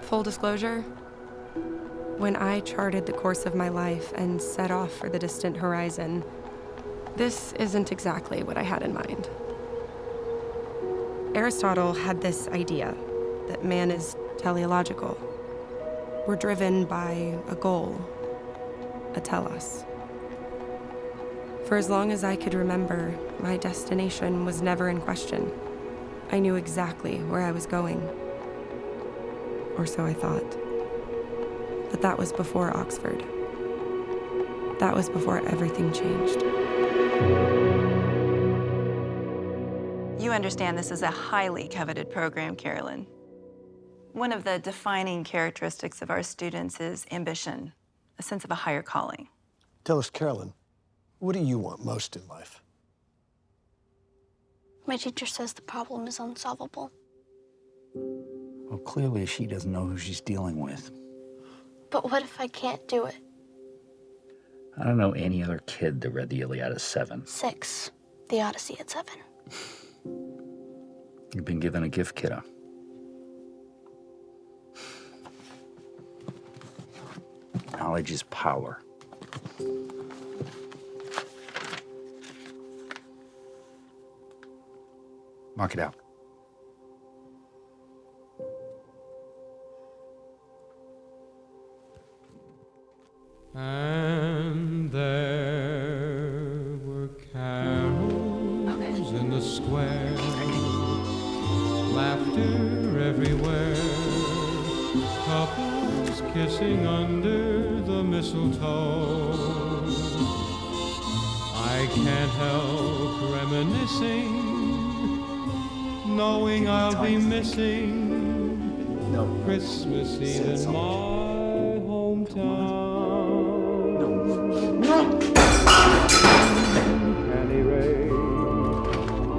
Full disclosure, when I charted the course of my life and set off for the distant horizon, this isn't exactly what I had in mind. Aristotle had this idea that man is teleological. We're driven by a goal, a telos. For as long as I could remember, my destination was never in question. I knew exactly where I was going. Or so I thought. But that was before Oxford. That was before everything changed. You understand this is a highly coveted program, Carolyn. One of the defining characteristics of our students is ambition, a sense of a higher calling. Tell us, Carolyn, what do you want most in life? My teacher says the problem is unsolvable. Well, clearly she doesn't know who she's dealing with. But what if I can't do it? I don't know any other kid that read the Iliad at 7. 6. The Odyssey at 7. You've been given a gift, kiddo. Knowledge is power. Mark it out. And there were carols in the square, laughter everywhere, couples kissing under the mistletoe. I can't help reminiscing, knowing I'll be missing Christmas Eve in my hometown. Can erase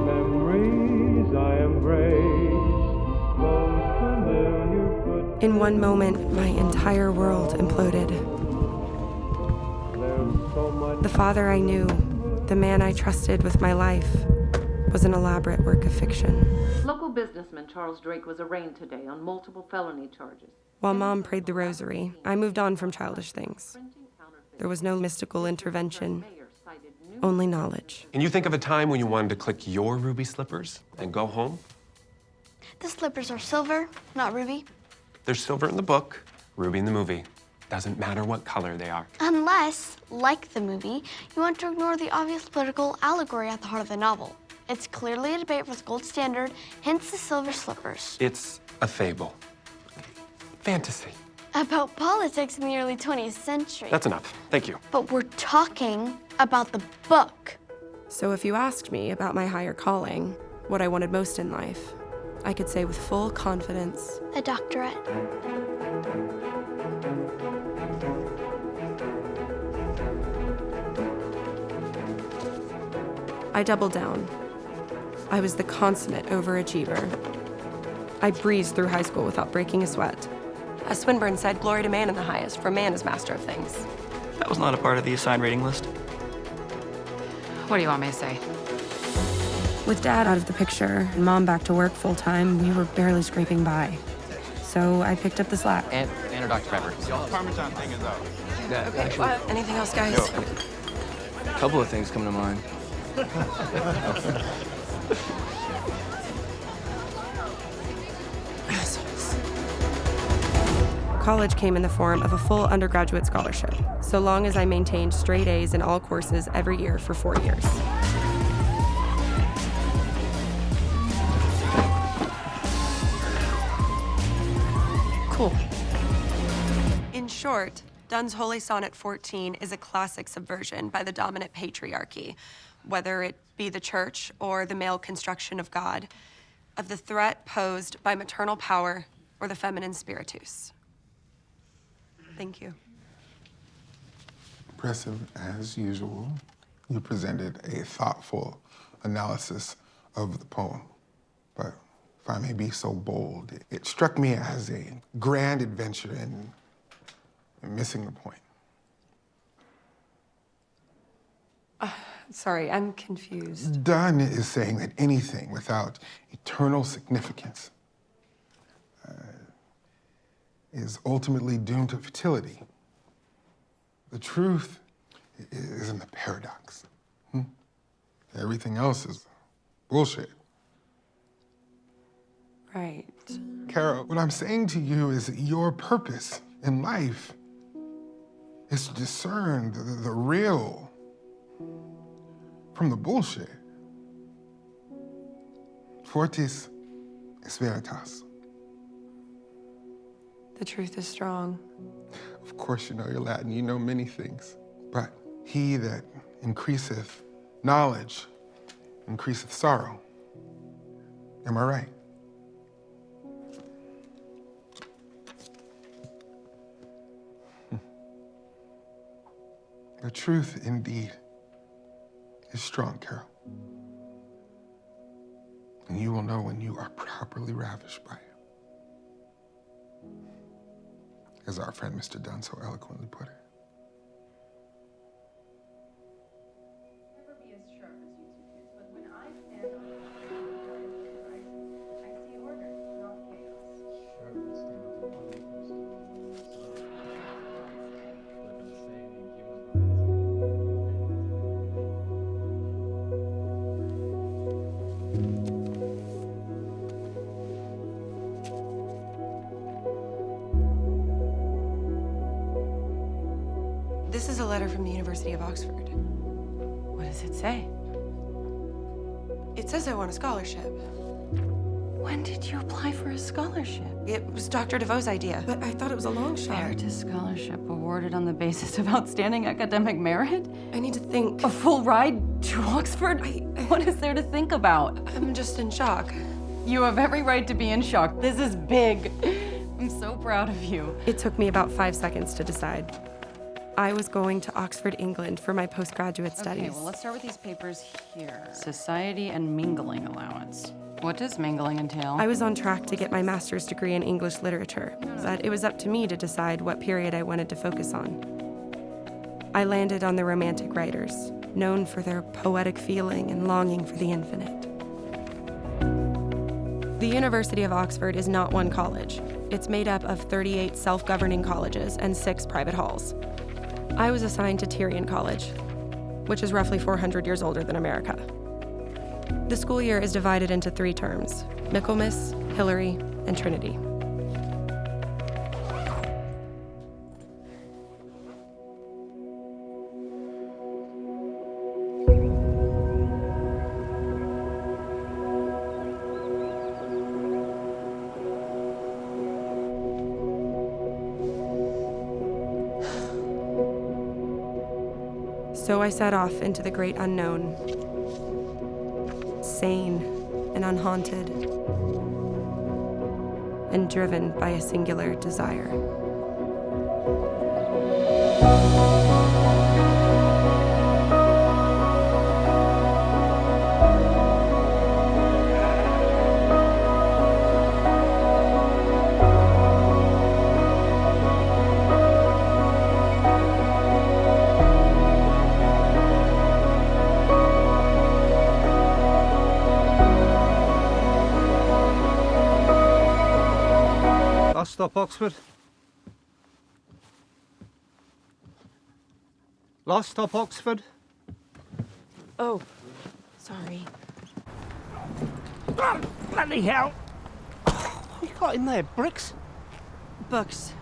memories I embrace, those familiar footsteps. In one moment, my entire world imploded. There's so much. The father I knew, the man I trusted with my life, was an elaborate work of fiction. Local businessman Charles Drake was arraigned today on multiple felony charges. While Mom prayed the rosary, I moved on from childish things. There was no mystical intervention, only knowledge. Can you think of a time when you wanted to click your ruby slippers and go home? The slippers are silver, not ruby. There's silver in the book, ruby in the movie. Doesn't matter what color they are. Unless, like the movie, you want to ignore the obvious political allegory at the heart of the novel. It's clearly a debate for the gold standard, hence the silver slippers. It's a fable. Fantasy. About politics in the early 20th century. That's enough. Thank you. But we're talking about the book. So if you asked me about my higher calling, what I wanted most in life, I could say with full confidence, A doctorate. I doubled down. I was the consummate overachiever. I breezed through high school without breaking a sweat. As Swinburne said, glory to man in the highest, for man is master of things. That was not a part of the assigned rating list. What do you want me to say? With Dad out of the picture and Mom back to work full-time, we were barely scraping by. So I picked up the slack. And a Dr. Pepper. Parmesan thing is out. Anything else, guys? A couple of things come to mind. College came in the form of a full undergraduate scholarship, so long as I maintained straight A's in all courses every year for 4 years. Cool. In short, Donne's Holy Sonnet 14 is a classic subversion by the dominant patriarchy, whether it be the church or the male construction of God, of the threat posed by maternal power or the feminine spiritus. Thank you. Impressive as usual. You presented a thoughtful analysis of the poem. But if I may be so bold, it struck me as a grand adventure in missing the point. Sorry, I'm confused. Donne is saying that anything without eternal significance is ultimately doomed to futility. The truth is in the paradox. Everything else is bullshit. Right. Kara, what I'm saying to you is that your purpose in life is to discern the real from the bullshit. Fortis est veritas. The truth is strong. Of course, you know your Latin, you know many things. But he that increaseth knowledge increaseth sorrow. Am I right? The truth indeed is strong, Carol. And you will know when you are properly ravished by it. As our friend Mr. Dunn so eloquently put it. This is a letter from the University of Oxford. What does it say? It says I want a scholarship. When did you apply for a scholarship? It was Dr. DeVoe's idea, but I thought it was a long shot. Emeritus scholarship awarded on the basis of outstanding academic merit? I need to think. A full ride to Oxford? What is there to think about? I'm just in shock. You have every right to be in shock. This is big. I'm so proud of you. It took me about 5 seconds to decide. I was going to Oxford, England for my postgraduate studies. Okay, well, let's start with these papers here. Society and mingling allowance. What does mingling entail? I was on track to get my master's degree in English literature, but it was up to me to decide what period I wanted to focus on. I landed on the Romantic writers, known for their poetic feeling and longing for the infinite. The University of Oxford is not one college. It's made up of 38 self-governing colleges and 6 private halls. I was assigned to Tyrian College, which is roughly 400 years older than America. The school year is divided into 3 terms: Michaelmas, Hilary, and Trinity. So I set off into the great unknown, sane and unhaunted, and driven by a singular desire. Last stop, Oxford. Last stop, Oxford. Oh, sorry. Oh, bloody hell! What you got in there, bricks? Books.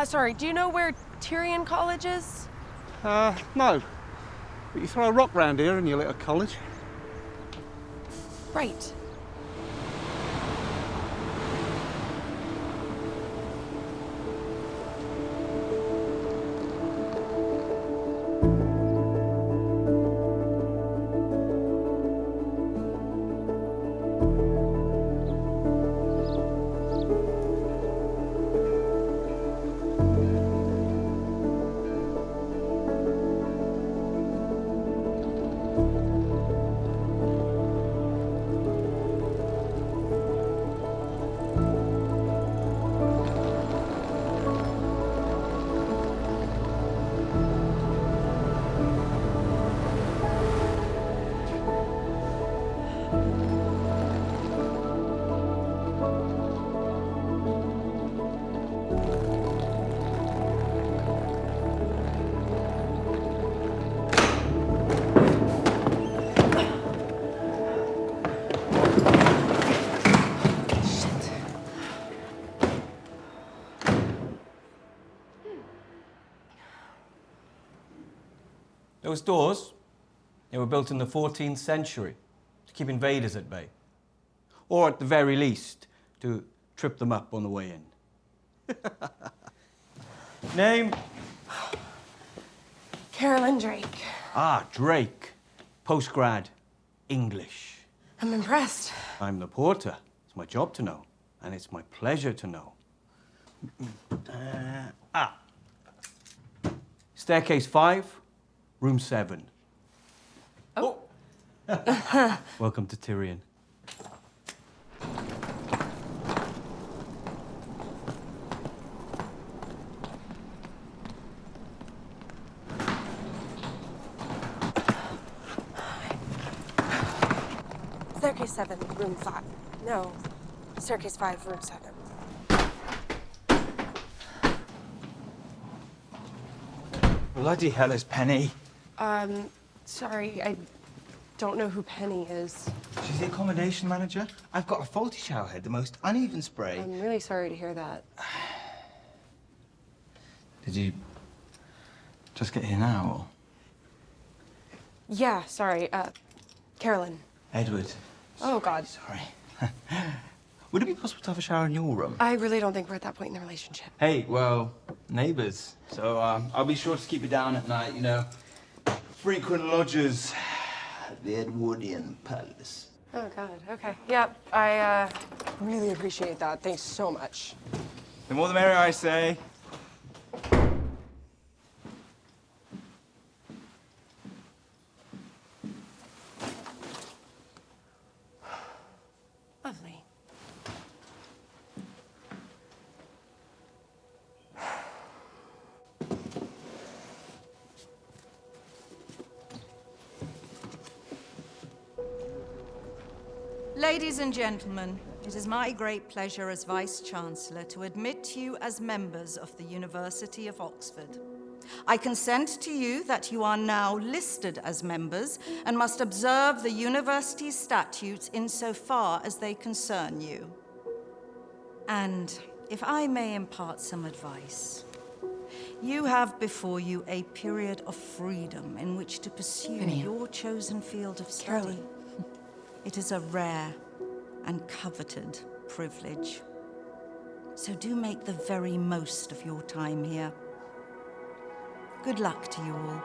Sorry, do you know where Tyrian College is? No. But you throw a rock round here and you're at a college. Right. Those doors, they were built in the 14th century to keep invaders at bay. Or at the very least, to trip them up on the way in. Name? Carolyn Drake. Ah, Drake. Postgrad. English. I'm impressed. I'm the porter. It's my job to know. And it's my pleasure to know. Staircase 5, room 7. Oh. Welcome to Tyrion. Staircase 7, room 5. No, staircase 5, room 7. Bloody hell is Penny. Sorry, I don't know who Penny is. She's the accommodation manager. I've got a faulty shower head, the most uneven spray. I'm really sorry to hear that. Did you just get here now, or? Yeah, sorry, Carolyn. Edward. Oh, God. Sorry. Would it be possible to have a shower in your room? I really don't think we're at that point in the relationship. Hey, well, neighbours. So I'll be sure to keep you down at night, you know. Frequent lodgers at the Edwardian Palace. Oh, God, okay. Yep, I really appreciate that. Thanks so much. The more the merrier, I say. Lovely. Ladies and gentlemen, it is my great pleasure as Vice-Chancellor to admit you as members of the University of Oxford. I consent to you that you are now listed as members and must observe the university's statutes insofar as they concern you. And if I may impart some advice, you have before you a period of freedom in which to pursue your chosen field of study. Carolyn. It is a rare and coveted privilege. So do make the very most of your time here. Good luck to you all.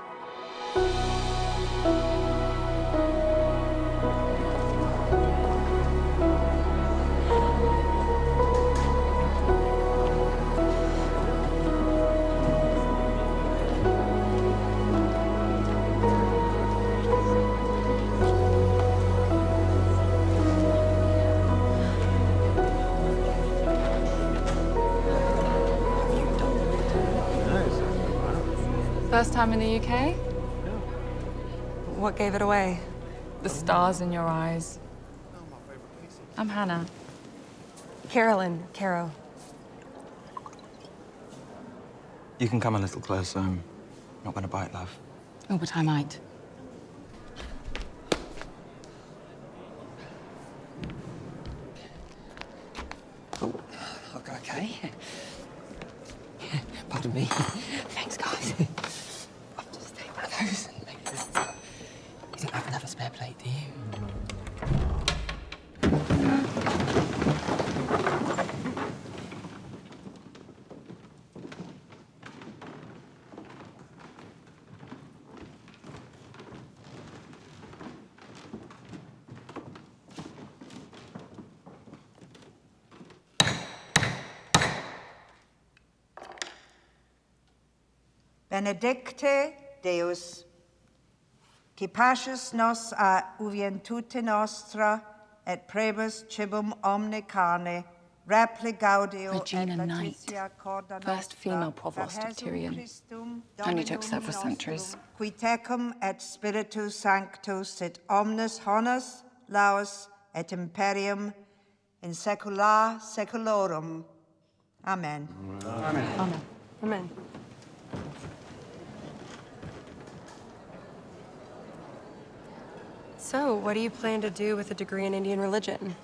First time in the UK? What gave it away? The stars in your eyes. I'm Hannah. Carolyn, Caro. You can come a little closer. I'm not going to bite, love. Oh, but I might. Oh, okay. Pardon me. Thanks, guys. I'll just take one of those and make this. You don't happen to have a spare plate, do you? Benedicte Deus, qui pasces nos a juventude nostra, et prebus cibum omne carne, repli gaudio Regina et Knight, letitia corda first female provost of Tyrion. Only took several centuries. Qui tecum et spiritus sanctus et omnes honors, laus et imperium in saecula saeculorum. Amen. Amen. Amen. Amen. So, what do you plan to do with a degree in Indian religion?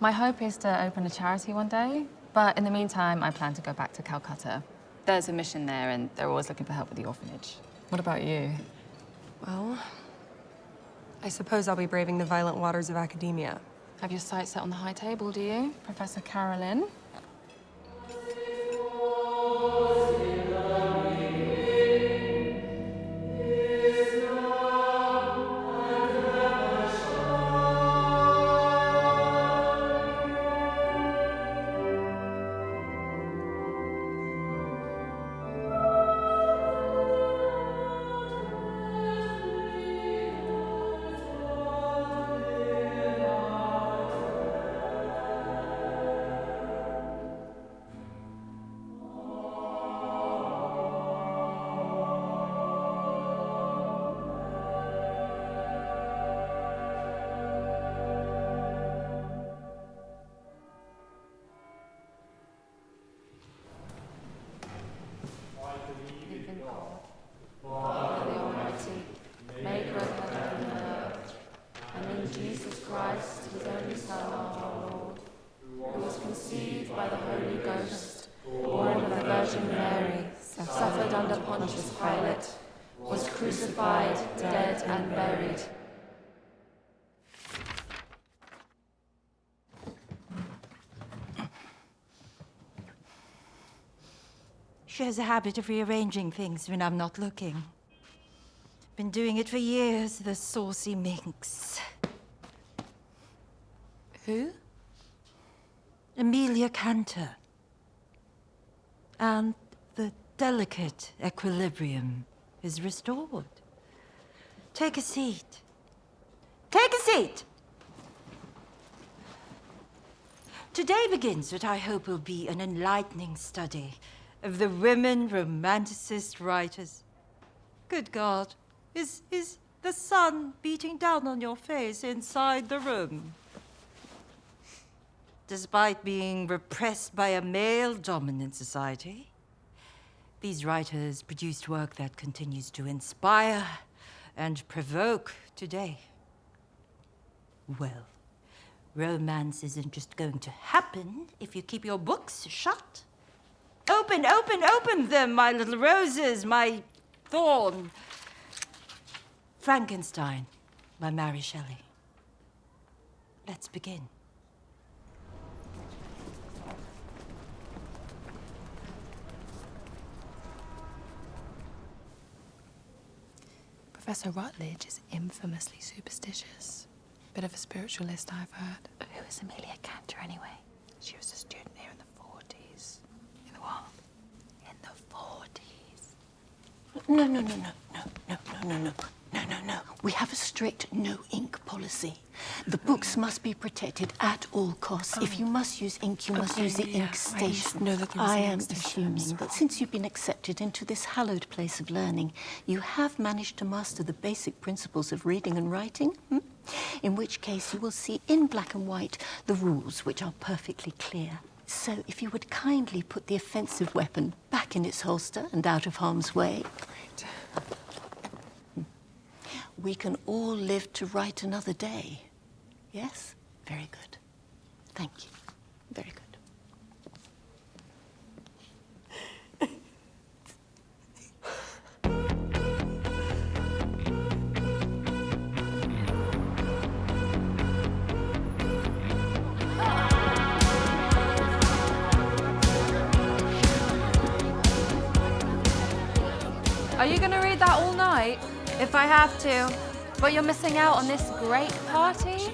My hope is to open a charity one day, but in the meantime, I plan to go back to Calcutta. There's a mission there, and they're always looking for help with the orphanage. What about you? Well, I suppose I'll be braving the violent waters of academia. Have your sights set on the high table, do you, Professor Carolyn? Suffered under Pontius Pilate, was crucified, dead, and buried. She has a habit of rearranging things when I'm not looking. Been doing it for years, the saucy minx. Who? Amelia Cantor. And the delicate equilibrium is restored. Take a seat. Take a seat! Today begins what I hope will be an enlightening study of the women romanticist writers. Good God, is the sun beating down on your face inside the room? Despite being repressed by a male-dominant society, these writers produced work that continues to inspire and provoke today. Well, romance isn't just going to happen if you keep your books shut. Open, open, open them, my little roses, my thorn. Frankenstein by Mary Shelley. Let's begin. Professor Rutledge is infamously superstitious. Bit of a spiritualist, I've heard. Who is Amelia Cantor, anyway? She was a student here in the 40s. In the what? In the 40s. No. No. We have a strict no-ink policy. The books must be protected at all costs. If you must use ink, you must use the ink station. I am assuming that since you've been accepted into this hallowed place of learning, you have managed to master the basic principles of reading and writing. In which case, you will see in black and white the rules, which are perfectly clear. So if you would kindly put the offensive weapon back in its holster and out of harm's way. We can all live to write another day. Yes? Very good. Thank you. Very good. Are you going to read that all night? If I have to. But you're missing out on this great party?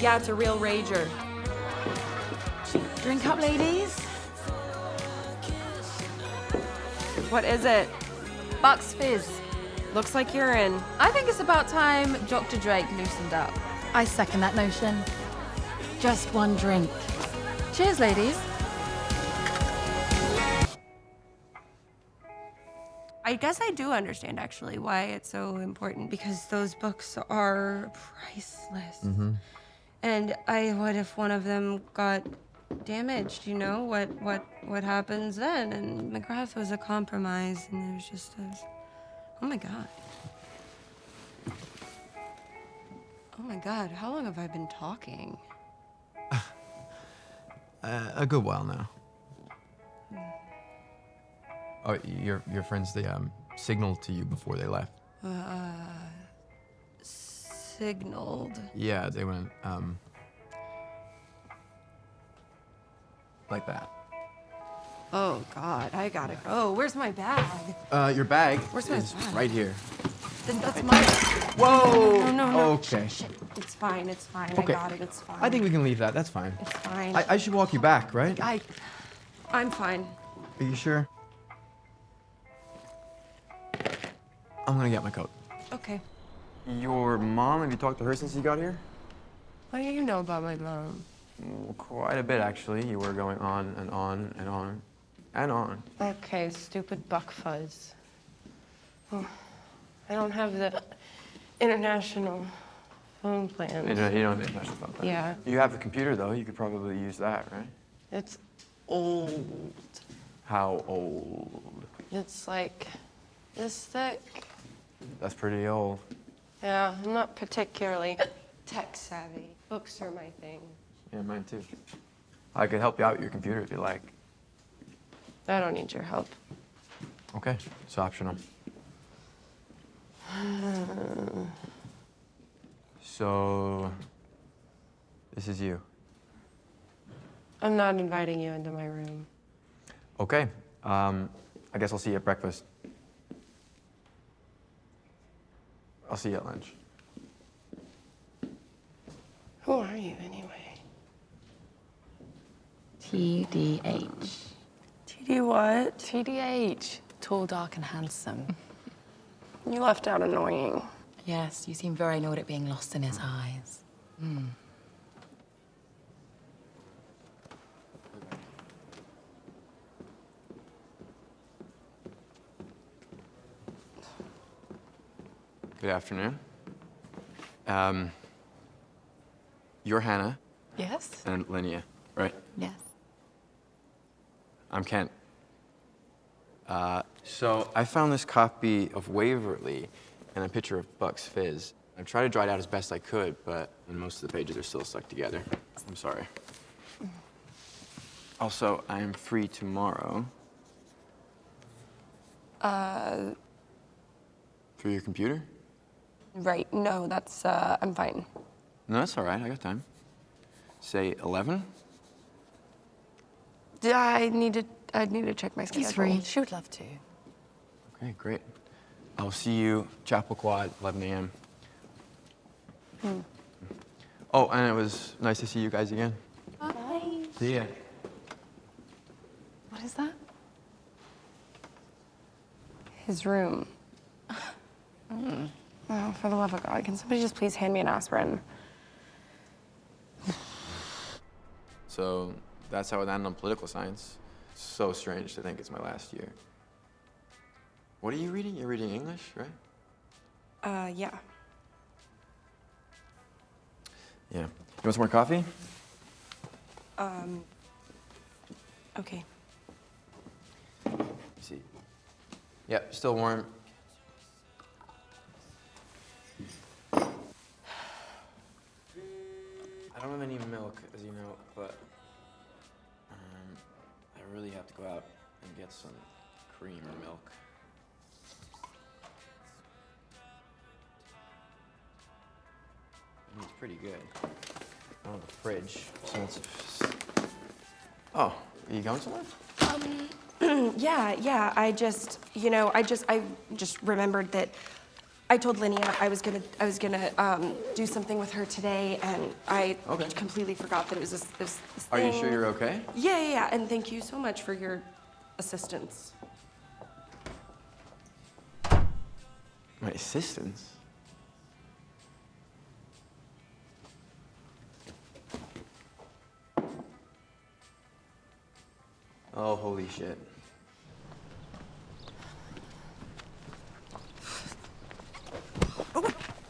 Yeah, it's a real rager. Drink up, ladies. What is it? Bucks Fizz. Looks like you're in. I think it's about time Dr. Drake loosened up. I second that notion. Just one drink. Cheers, ladies. I guess I do understand, actually, why it's so important, because those books are priceless. And what if one of them got damaged, you know? What happens then? And McGrath was a compromise, and there's just this... Oh my God. Oh my God, how long have I been talking? A good while now. Oh, your friends, they signaled to you before they left. Signaled. Yeah, they went, like that. Oh, God, I gotta go. Where's my bag? Your bag Where's my is bag? right here. Then that's mine. Whoa! No. Okay. Shit. It's fine, it's fine. Okay. I got it, it's fine. I think we can leave that. That's fine. It's fine. I should walk you back, right? I'm fine. Are you sure? I'm gonna get my coat. Okay. Your mom, have you talked to her since you got here? What do you know about my mom? Well, quite a bit, actually. You were going on and on and on and on. Okay, stupid buck fuzz. Oh, I don't have the international phone plan. You don't have the international phone plan? Yeah. You have the computer, though. You could probably use that, right? It's old. How old? It's like this thick. That's pretty old. Yeah, I'm not particularly tech savvy. Books are my thing. Yeah, mine too. I could help you out with your computer if you like. I don't need your help. Okay, it's optional. So, this is you. I'm not inviting you into my room. Okay, I guess I'll see you at breakfast. I'll see you at lunch. Who are you, anyway? TDH. TD what? TDH. Tall, dark, and handsome. You left out annoying. Yes, you seem very annoyed at being lost in his eyes. Hmm. Good afternoon. You're Hannah. Yes? And Linnea, right? Yes. I'm Kent. So I found this copy of Waverly and a picture of Buck's Fizz. I've tried to draw it out as best I could, but most of the pages are still stuck together. I'm sorry. Also, I am free tomorrow. For your computer? Right. No, that's, I'm fine. No, that's all right. I got time. Say 11? I'd need to check my schedule. He's free. She would love to. Okay, great. I'll see you, Chapel Quad, 11 a.m. Oh, and it was nice to see you guys again. Bye. See ya. What is that? His room. Oh, for the love of God, can somebody just please hand me an aspirin? So that's how it ended on political science. So strange to think it's my last year. What are you reading? You're reading English, right? Yeah. Yeah. You want some more coffee? Okay. See. Yep, still warm. I don't have any milk, as you know, but I really have to go out and get some cream or milk. I mean, it's pretty good. I don't have a fridge, so it's... Oh, are you going somewhere? Yeah, I just remembered that I told Linnea I was gonna do something with her today, and I completely forgot that it was this thing. Are you sure you're okay? Yeah, and thank you so much for your assistance. My assistance? Oh, holy shit.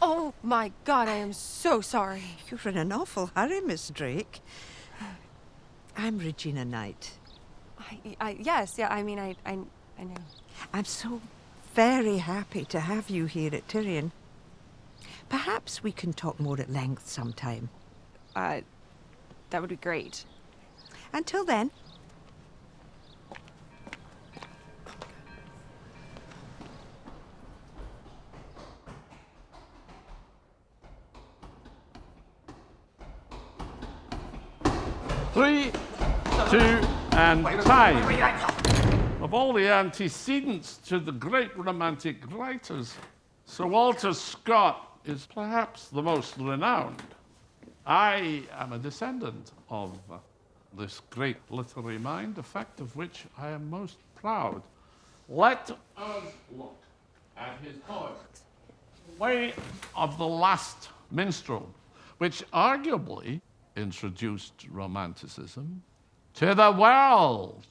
Oh my God, I am so sorry. You're in an awful hurry, Miss Drake. I'm Regina Knight. Yes, I mean, I know. I'm so very happy to have you here at Tyrion. Perhaps we can talk more at length sometime. That would be great. Until then. 3, 2, and time. Of all the antecedents to the great romantic writers, Sir Walter Scott is perhaps the most renowned. I am a descendant of this great literary mind, a fact of which I am most proud. Let us look at his poem, Way of the Last Minstrel, which arguably introduced Romanticism to the world.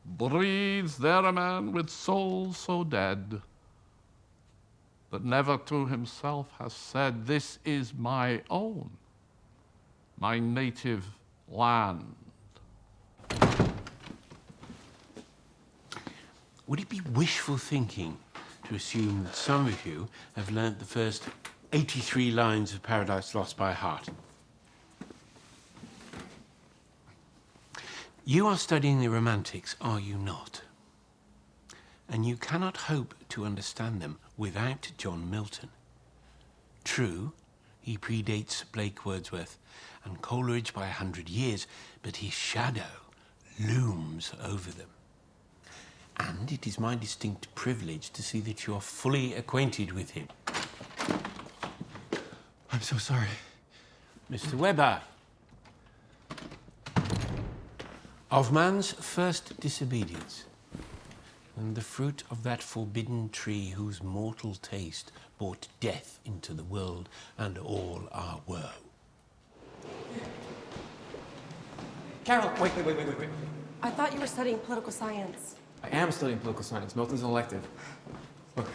Breathes there a man with soul so dead that never to himself has said, "This is my own, my native land." Would it be wishful thinking to assume that some of you have learnt the first 83 lines of Paradise Lost by heart? You are studying the Romantics, are you not? And you cannot hope to understand them without John Milton. True, he predates Blake Wordsworth and Coleridge by 100 years, but his shadow looms over them. And it is my distinct privilege to see that you are fully acquainted with him. I'm so sorry. Mr. Webber. Of man's first disobedience, and the fruit of that forbidden tree whose mortal taste brought death into the world and all our woe. Carol, wait. I thought you were studying political science. I am studying political science. Milton's an elective. Look,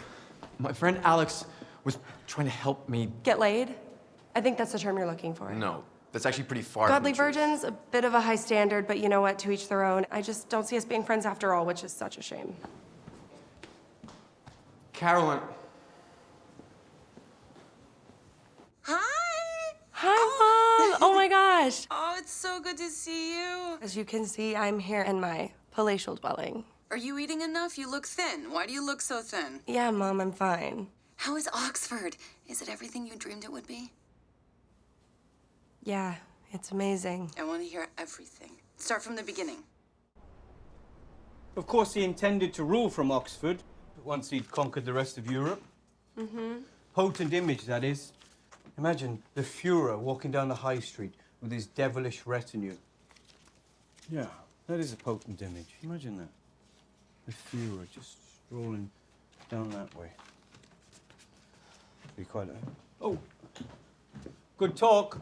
my friend Alex was trying to help me. Get laid? I think that's the term you're looking for. No, that's actually pretty far Godly from the truth. virgins, a bit of a high standard, but you know what? To each their own. I just don't see us being friends after all, which is such a shame. Carolyn. Hi, Mom! Oh my gosh! Oh, it's so good to see you. As you can see, I'm here in my palatial dwelling. Are you eating enough? You look thin. Why do you look so thin? Yeah, Mom, I'm fine. How is Oxford? Is it everything you dreamed it would be? Yeah, it's amazing. I want to hear everything. Start from the beginning. Of course, he intended to rule from Oxford once he'd conquered the rest of Europe. Mm-hmm. Potent image, that is. Imagine the Führer walking down the high street with his devilish retinue. Yeah, that is a potent image. Imagine that. The Führer just strolling down that way. Be quite a... Oh! Good talk.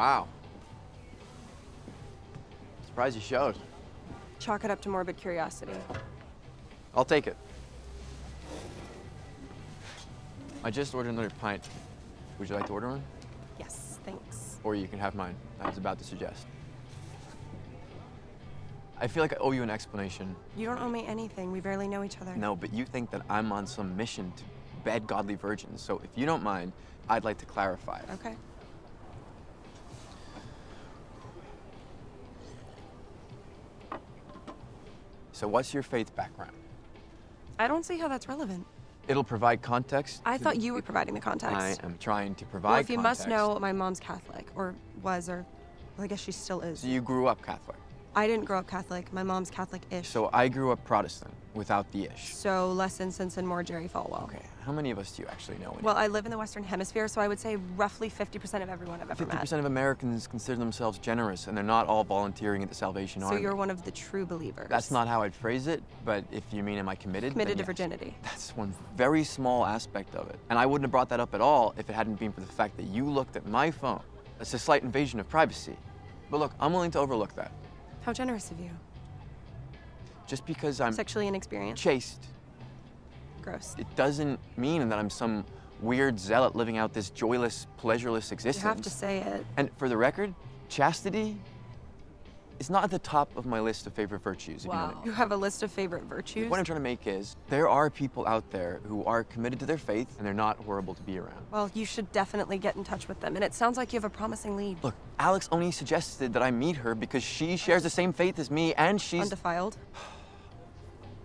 Wow. Surprised you showed. Chalk it up to morbid curiosity. I'll take it. I just ordered another pint. Would you like to order one? Yes, thanks. Or you can have mine. I was about to suggest. I feel like I owe you an explanation. You don't owe me anything. We barely know each other. No, but you think that I'm on some mission to bed godly virgins. So if you don't mind, I'd like to clarify. Okay. So what's your faith background? I don't see how that's relevant. It'll provide context. I thought you were providing the context. I am trying to provide Well, if you context. must know, my mom's Catholic, or was, or well, I guess she still is. So you grew up Catholic. I didn't grow up Catholic. My mom's Catholic-ish. So I grew up Protestant, without the ish. So less incense and more Jerry Falwell. Okay, how many of us do you actually know? Well, I live in the Western Hemisphere, so I would say roughly 50% of everyone I've ever met. 50% of Americans consider themselves generous, and they're not all volunteering at the Salvation So Army. you're one of the true believers. That's not how I'd phrase it, but if you mean am I committed? Committed then to yes. virginity. That's one very small aspect of it. And I wouldn't have brought that up at all if it hadn't been for the fact that you looked at my phone. That's a slight invasion of privacy. But look, I'm willing to overlook that. How generous of you. Just because I'm Sexually inexperienced. chaste, Gross. it doesn't mean that I'm some weird zealot living out this joyless, pleasureless existence. You have to say it. And for the record, chastity It's not at the top of my list of favorite virtues, if you know what I mean. You have a list of favorite virtues? The point I'm trying to make is, there are people out there who are committed to their faith, and they're not horrible to be around. Well, you should definitely get in touch with them, and it sounds like you have a promising lead. Look, Alex only suggested that I meet her because she shares the same faith as me, and she's... Undefiled?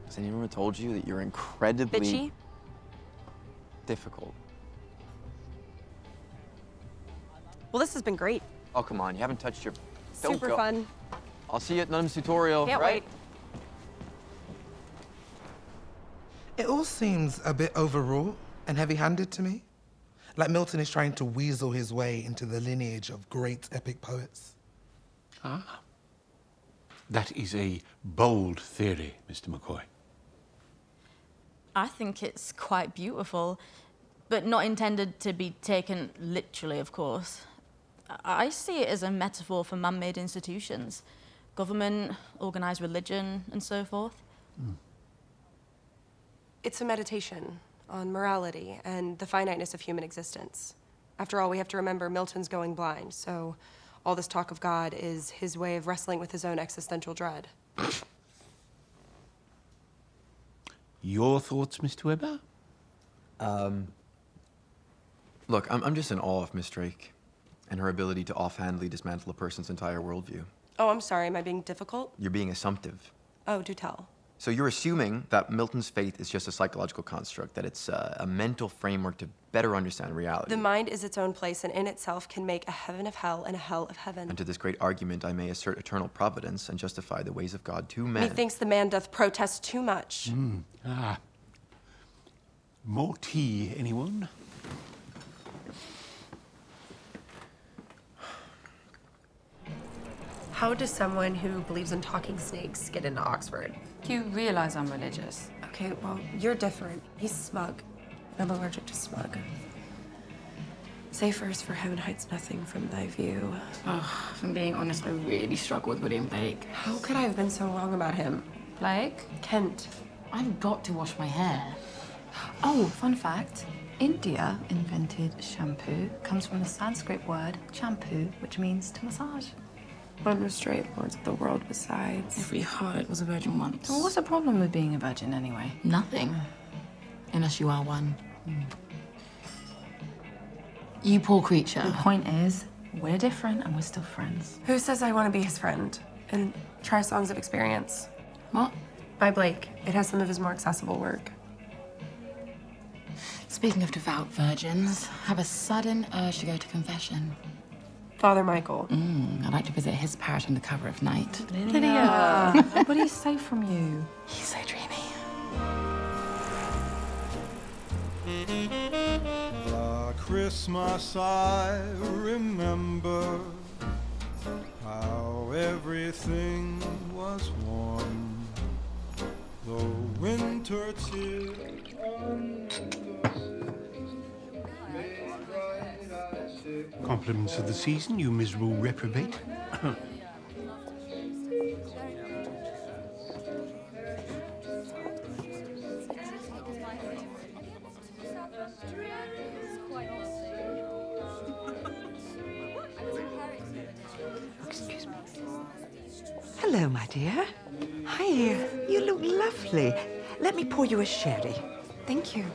Has anyone ever told you that you're incredibly... Bitchy? Difficult? Well, this has been great. Oh, come on, you haven't touched your... Don't Super go. fun. I'll see you at Nun's tutorial, Can't right? wait. It all seems a bit overwrought and heavy-handed to me. Like Milton is trying to weasel his way into the lineage of great epic poets. Ah. That is a bold theory, Mr. McCoy. I think it's quite beautiful, but not intended to be taken literally, of course. I see it as a metaphor for man-made institutions. Government, organized religion, and so forth. It's a meditation on morality and the finiteness of human existence. After all, we have to remember Milton's going blind, so all this talk of God is his way of wrestling with his own existential dread. Your thoughts, Mr. Webber? Look, I'm just in awe of Miss Drake and her ability to offhandedly dismantle a person's entire worldview. Oh, I'm sorry, am I being difficult? You're being assumptive. Oh, do tell. So you're assuming that Milton's faith is just a psychological construct, that it's a mental framework to better understand reality. The mind is its own place and in itself can make a heaven of hell and a hell of heaven. And to this great argument, I may assert eternal providence and justify the ways of God to men. Methinks the man doth protest too much. More tea, anyone? How does someone who believes in talking snakes get into Oxford? You realize I'm religious. Okay, well, you're different. He's smug. I'm allergic to smug. Say first, for heaven hides nothing from thy view. Oh, if I'm being honest, I really struggle with William Blake. How could I have been so wrong about him? Blake? Kent. I've got to wash my hair. Oh, fun fact. India invented shampoo. Comes from the Sanskrit word shampoo, which means to massage. Unrestrained lords of the world besides. Every harlot was a virgin once. Well, what's the problem with being a virgin anyway? Nothing. Unless you are one. You poor creature. The point is, we're different and we're still friends. Who says I want to be his friend and try Songs of Experience? What? By Blake. It has some of his more accessible work. Speaking of devout virgins, have a sudden urge to go to confession. Father Michael. I'd like to visit his parish on the cover of Night. Lydia. Nobody's safe from you. He's so dreamy. The Christmas I remember, how everything was warm. The winter chill on Compliments of the season, you miserable reprobate. Excuse me. Hello, my dear. Hi. You look lovely. Let me pour you a sherry. Thank you.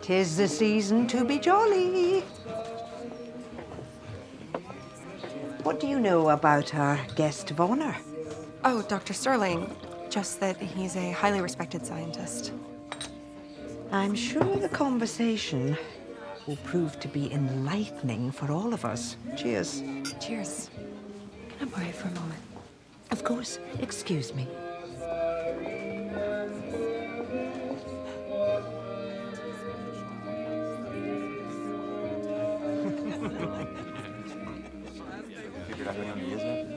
'Tis the season to be jolly. What do you know about our guest of honor? Oh, Dr. Sterling. Just that he's a highly respected scientist. I'm sure the conversation will prove to be enlightening for all of us. Cheers. Cheers. Can I borrow you for a moment? Of course. Excuse me. Figured out who he is yet?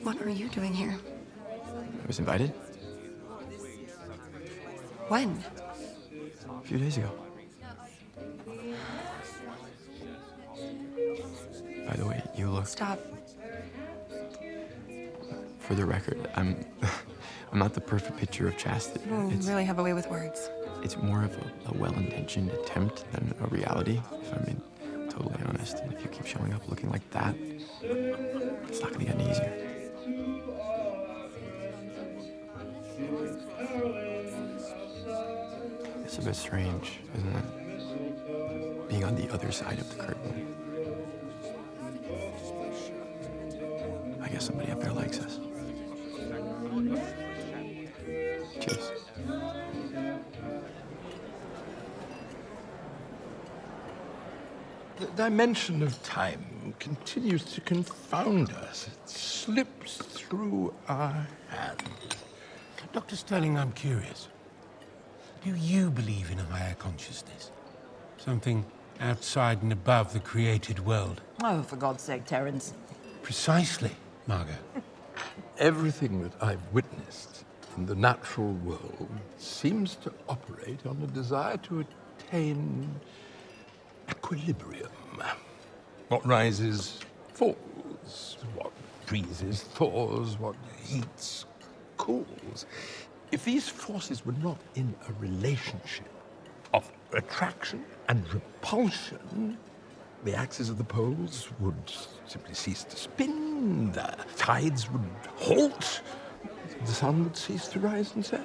What are you doing here? I was invited When? a few days ago. By the way, you look... Stop. For the record, I'm I'm not the perfect picture of chastity. You really have a way with words. It's more of a well-intentioned attempt than a reality, if I'm being totally honest. And if you keep showing up looking like that, it's not gonna get any easier. It's a bit strange, isn't it? Being on the other side of the curtain. I guess somebody up there likes us. Cheers. The dimension of time continues to confound us. It slips through our hands. Dr. Sterling, I'm curious. Do you believe in a higher consciousness? Something outside and above the created world? Oh, for God's sake, Terence. Precisely, Margot. Everything that I've witnessed in the natural world seems to operate on a desire to attain equilibrium. What rises falls, what freezes thaws, what heats cools. If these forces were not in a relationship of attraction and repulsion, the axes of the poles would simply cease to spin, the tides would halt, the sun would cease to rise and set.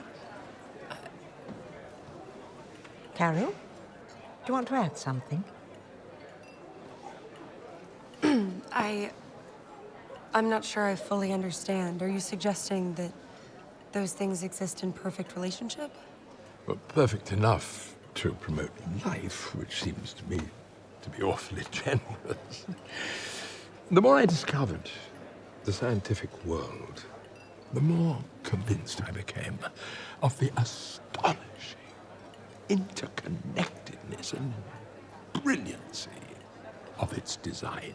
Carol, do you want to add something? I'm not sure I fully understand. Are you suggesting that those things exist in perfect relationship? Well, perfect enough to promote life, which seems to me to be awfully generous. The more I discovered the scientific world, the more convinced I became of the astonishing interconnectedness and brilliancy of its design.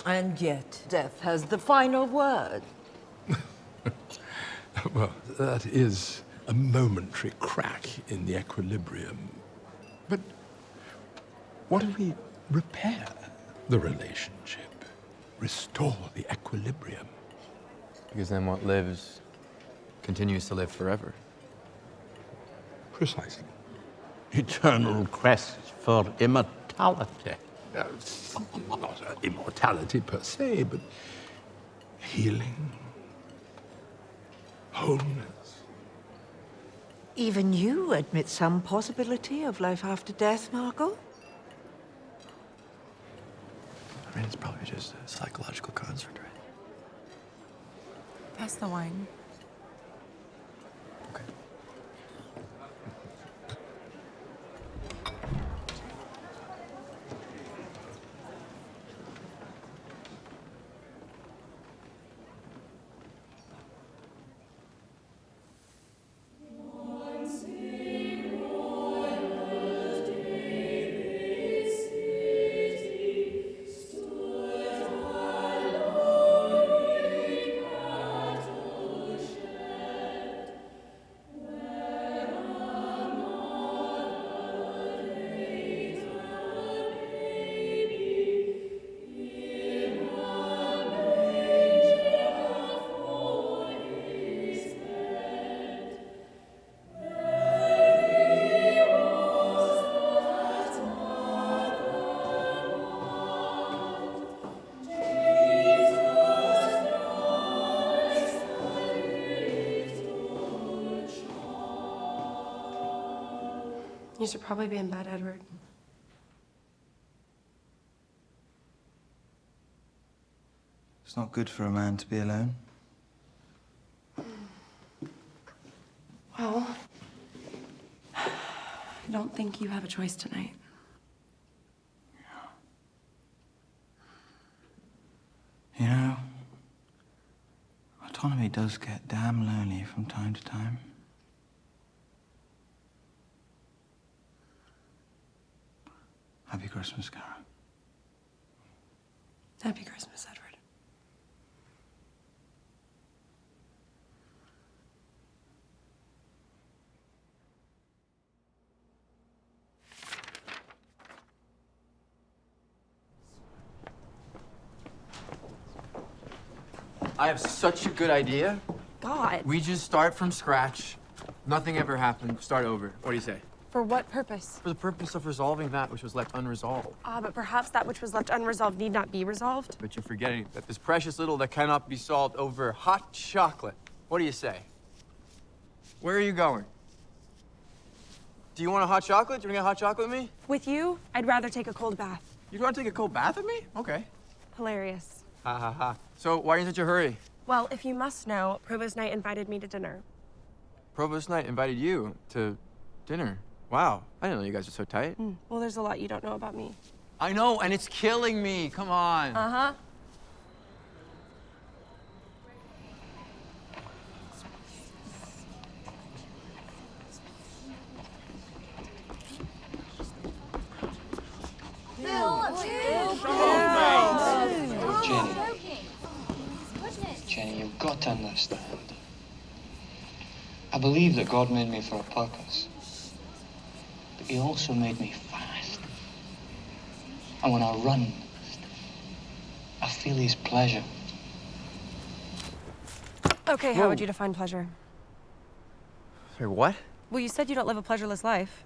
And yet, death has the final word. Well, that is a momentary crack in the equilibrium. But what if we repair the relationship, restore the equilibrium? Because then what lives continues to live forever. Precisely. Eternal quest for immortality. It's not immortality per se, but healing, wholeness. Even you admit some possibility of life after death, Margot? I mean, it's probably just a psychological construct, right? Pass the wine. You should probably be in bed, Edward. It's not good for a man to be alone. Well, I don't think you have a choice tonight. You know, autonomy does get damn lonely from time to time. Happy Christmas, Kara. Happy Christmas, Edward. I have such a good idea. God. We just start from scratch. Nothing ever happened. Start over. What do you say? For what purpose? For the purpose of resolving that which was left unresolved. Ah, but perhaps that which was left unresolved need not be resolved. But you're forgetting that there's precious little that cannot be solved over hot chocolate. What do you say? Where are you going? Do you want a hot chocolate? Do you want to get hot chocolate with me? With you, I'd rather take a cold bath. You want to take a cold bath with me? Okay. Hilarious. Ha ha ha. So why are you in such a hurry? Well, if you must know, Provost Knight invited me to dinner. Provost Knight invited you to dinner. Wow. I didn't know you guys were so tight. Well, there's a lot you don't know about me. I know, and it's killing me. Come on. Uh-huh. Jenny, you've got to understand. I believe that God made me for a purpose, but he also made me fast. And when I run, I feel his pleasure. Okay, how would you define pleasure? Sorry, what? Well, you said you don't live a pleasureless life.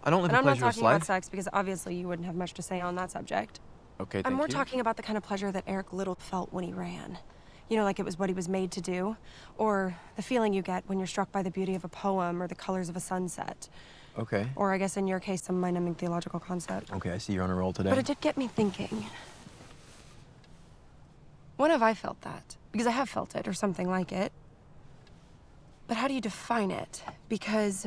I don't live And a I'm not pleasureless talking life. about sex because obviously you wouldn't have much to say on that subject. Okay, I'm more you. talking about the kind of pleasure that Eric Little felt when he ran. You know, like it was what he was made to do. Or the feeling you get when you're struck by the beauty of a poem or the colors of a sunset. Okay. Or I guess in your case, some mind-numbing theological concept. Okay, I see you're on a roll today. But it did get me thinking. When have I felt that? Because I have felt it, or something like it. But how do you define it? Because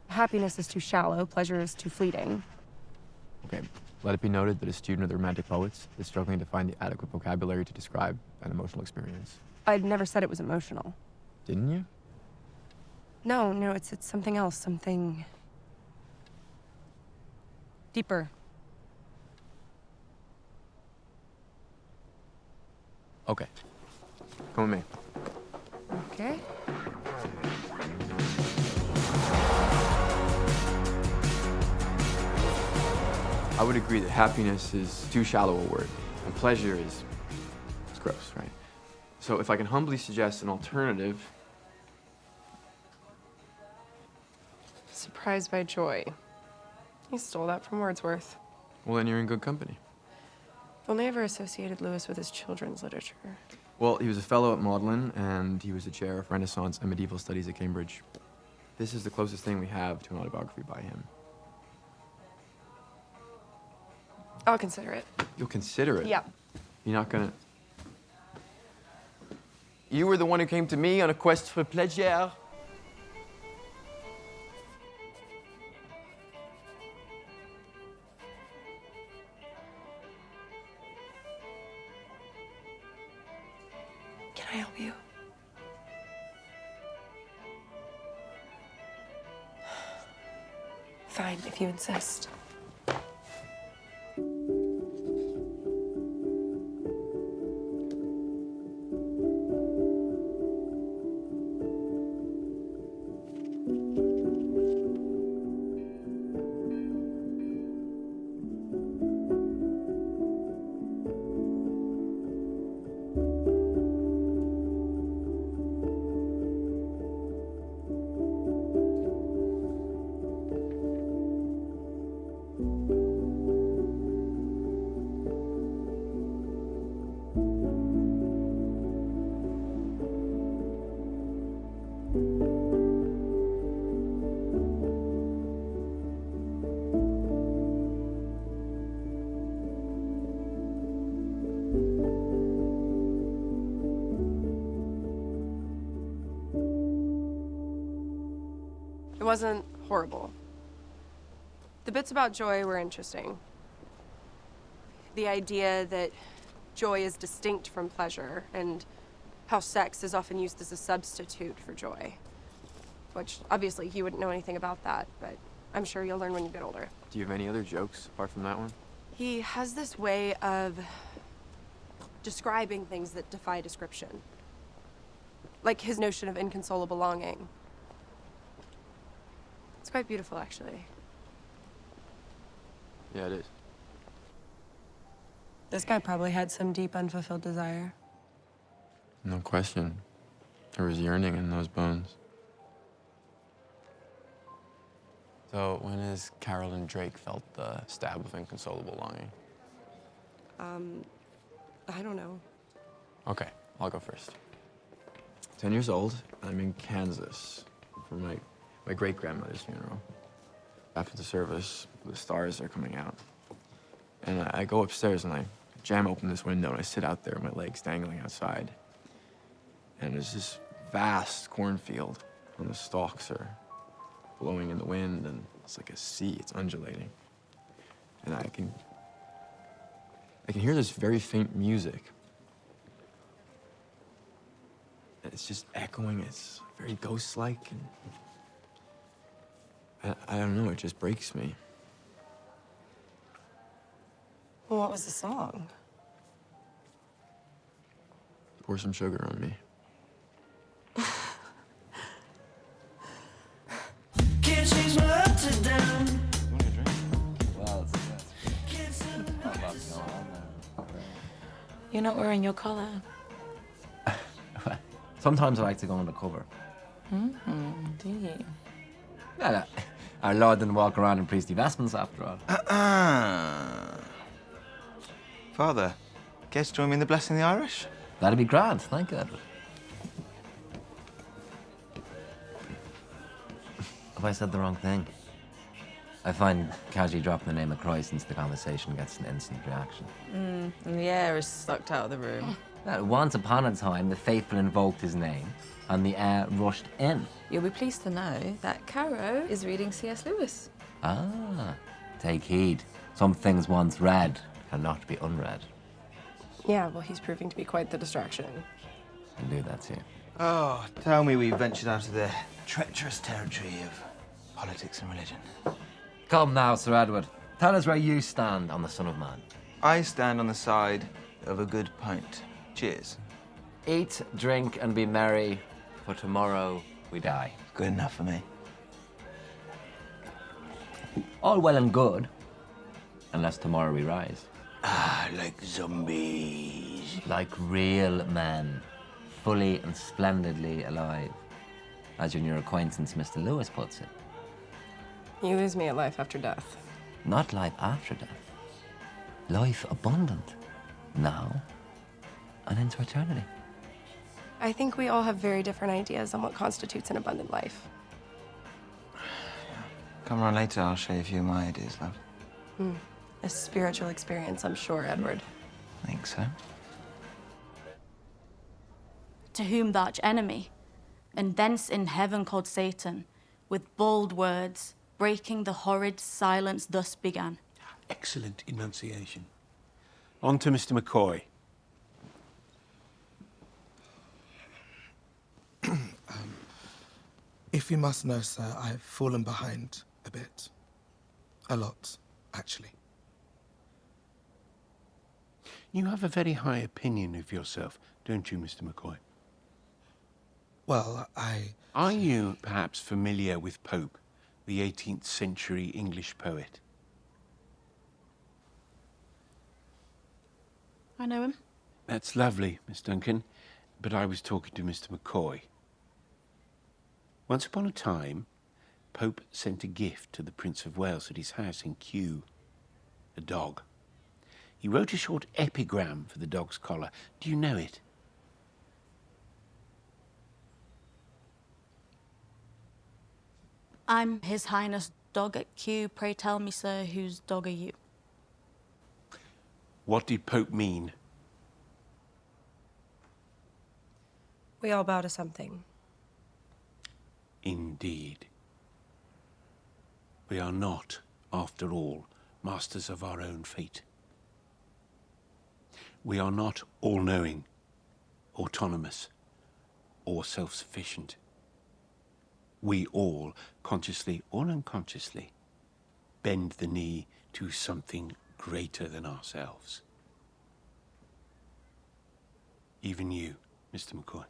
happiness is too shallow, pleasure is too fleeting. Okay, let it be noted that a student of the Romantic poets is struggling to find the adequate vocabulary to describe an emotional experience. I'd never said it was emotional. Didn't you? No, it's something else, something deeper. Okay. Come with me. Okay. I would agree that happiness is too shallow a word, and pleasure is it's gross, right? So if I can humbly suggest an alternative. Surprised by joy. You stole that from Wordsworth. Well, then you're in good company. I've only ever associated Lewis with his children's literature. Well, he was a fellow at Magdalen, and he was a chair of Renaissance and Medieval Studies at Cambridge. This is the closest thing we have to an autobiography by him. I'll consider it. You'll consider it? Yeah. You're not gonna... You were the one who came to me on a quest for pleasure. Can I help you? Fine, if you insist. It wasn't horrible. The bits about joy were interesting. The idea that joy is distinct from pleasure, and how sex is often used as a substitute for joy. Which, obviously, you wouldn't know anything about that, but I'm sure you'll learn when you get older. Do you have any other jokes apart from that one? He has this way of describing things that defy description. Like his notion of inconsolable longing. It's quite beautiful, actually. Yeah, it is. This guy probably had some deep, unfulfilled desire. No question. There was yearning in those bones. So when has Carolyn Drake felt the stab of inconsolable longing? I don't know. Okay, I'll go first. 10 years old, I'm in Kansas for my great-grandmother's funeral. After the service, the stars are coming out. And I go upstairs and I jam open this window and I sit out there, my legs dangling outside. And there's this vast cornfield, and the stalks are blowing in the wind, and it's like a sea, it's undulating. And I can hear this very faint music. And it's just echoing, it's very ghost-like, and I don't know, it just breaks me. Well, what was the song? Pour some sugar on me. Can't change my ups and downs. Well, it's not a lot going on there. You're not wearing your collar. Sometimes I like to go undercover. Do you? Yeah, our Lord didn't walk around in priestly vestments after all. Father, care to join me in the blessing the Irish? That'd be grand, thank you, Edward. Have I said the wrong thing? I find casually dropping the name of Christ into the conversation gets an instant reaction. And the air is sucked out of the room. Once upon a time, the faithful invoked his name, and the air rushed in. You'll be pleased to know that Caro is reading C.S. Lewis. Ah, take heed. Some things once read cannot be unread. Yeah, well, he's proving to be quite the distraction. Can do that too. Oh, tell me we've ventured out of the treacherous territory of politics and religion. Come now, Sir Edward. Tell us where you stand on the Son of Man. I stand on the side of a good pint. Cheers. Eat, drink, and be merry, for tomorrow we die. Good enough for me. All well and good, unless tomorrow we rise. Ah, like zombies. Like real men, fully and splendidly alive, as your new acquaintance Mr. Lewis puts it. You lose me at life after death. Not life after death. Life abundant, now and into eternity. I think we all have very different ideas on what constitutes an abundant life. Come around later, I'll show you a few of my ideas, love. A spiritual experience, I'm sure, Edward. Think so? To whom the arch enemy, and thence in heaven called Satan, with bold words, breaking the horrid silence, thus began. Excellent enunciation. On to Mr. McCoy. If you must know, sir, I've fallen behind a bit. A lot, actually. You have a very high opinion of yourself, don't you, Mr. McCoy? Well, Are you perhaps familiar with Pope, the 18th century English poet? I know him. That's lovely, Miss Duncan, but I was talking to Mr. McCoy. Once upon a time, Pope sent a gift to the Prince of Wales at his house in Kew, a dog. He wrote a short epigram for the dog's collar. Do you know it? I'm His Highness Dog at Kew. Pray tell me, sir, whose dog are you? What did Pope mean? We all bow to something. Indeed. We are not, after all, masters of our own fate. We are not all-knowing, autonomous, or self-sufficient. We all, consciously or unconsciously, bend the knee to something greater than ourselves. Even you, Mr. McCoy.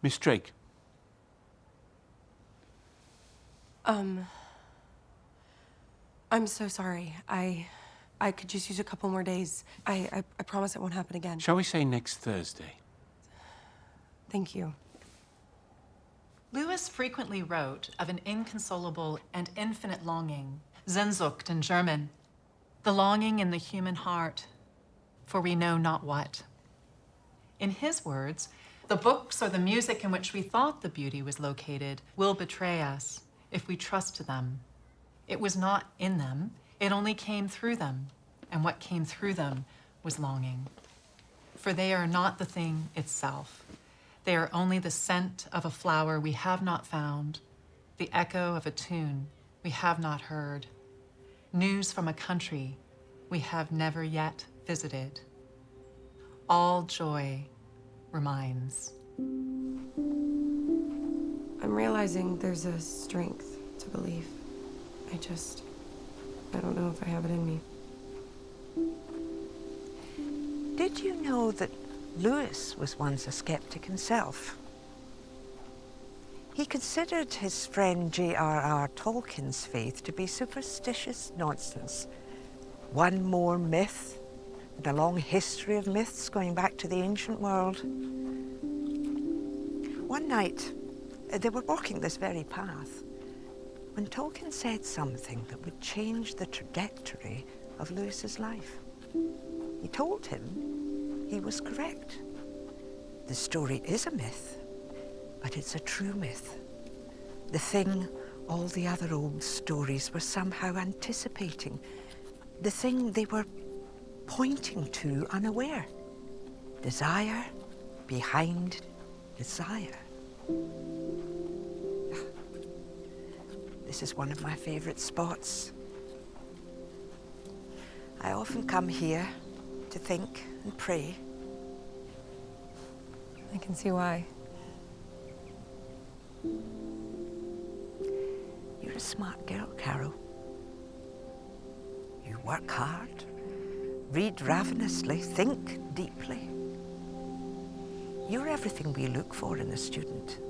Miss Drake. I'm so sorry. I I could just use a couple more days. I promise it won't happen again. Shall we say next Thursday? Thank you. Lewis frequently wrote of an inconsolable and infinite longing, Sehnsucht in German, the longing in the human heart, for we know not what. In his words, the books or the music in which we thought the beauty was located will betray us if we trust to them. It was not in them, it only came through them, and what came through them was longing. For they are not the thing itself. They are only the scent of a flower we have not found, the echo of a tune we have not heard, news from a country we have never yet visited. All joy reminds. I'm realizing there's a strength to belief. I don't know if I have it in me. Did you know that Lewis was once a skeptic himself? He considered his friend J.R.R. Tolkien's faith to be superstitious nonsense. One more myth, and a long history of myths going back to the ancient world. One night, they were walking this very path when Tolkien said something that would change the trajectory of Lewis's life. He told him he was correct. The story is a myth, but it's a true myth. The thing all the other old stories were somehow anticipating. The thing they were pointing to unaware. Desire behind desire. This is one of my favorite spots. I often come here to think and pray. I can see why. You're a smart girl, Carol. You work hard, read ravenously, think deeply. You're everything we look for in a student.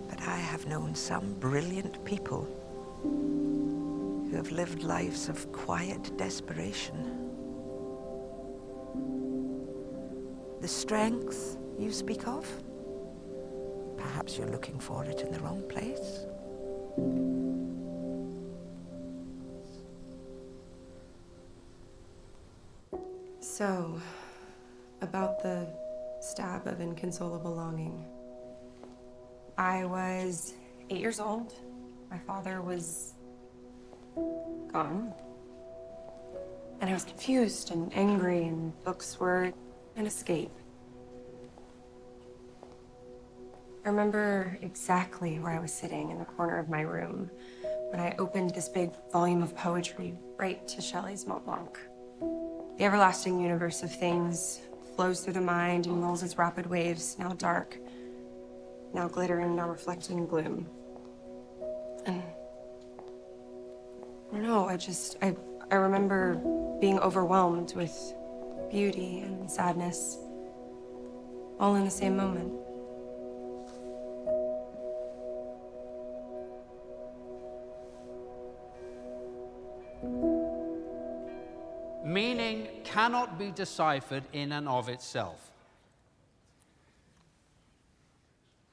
But I have known some brilliant people who have lived lives of quiet desperation. The strength you speak of, perhaps you're looking for it in the wrong place. So, about the stab of inconsolable longing. I was 8 years old. My father was gone. And I was confused and angry, and books were an escape. I remember exactly where I was sitting in the corner of my room when I opened this big volume of poetry right to Shelley's Mont Blanc. The everlasting universe of things flows through the mind and rolls its rapid waves, now dark, now glittering, now reflecting gloom. And I don't know, I remember being overwhelmed with beauty and sadness, all in the same moment. Meaning cannot be deciphered in and of itself.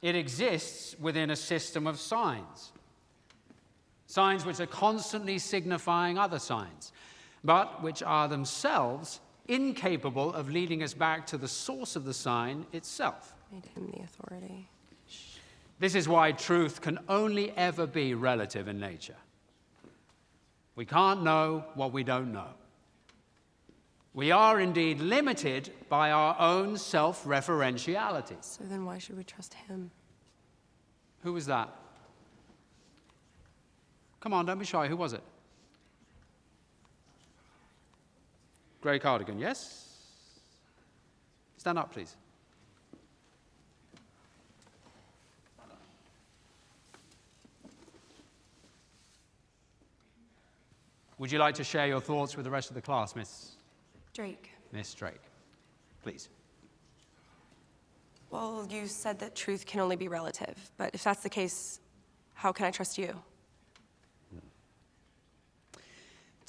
It exists within a system of signs. Signs which are constantly signifying other signs, but which are themselves incapable of leading us back to the source of the sign itself. Made him the authority. This is why truth can only ever be relative in nature. We can't know what we don't know. We are indeed limited by our own self-referentiality. So then why should we trust him? Who was that? Come on, don't be shy. Who was it? Grey cardigan, yes? Stand up, please. Would you like to share your thoughts with the rest of the class, Miss Drake. Miss Drake? Please. Well, you said that truth can only be relative, but if that's the case, how can I trust you?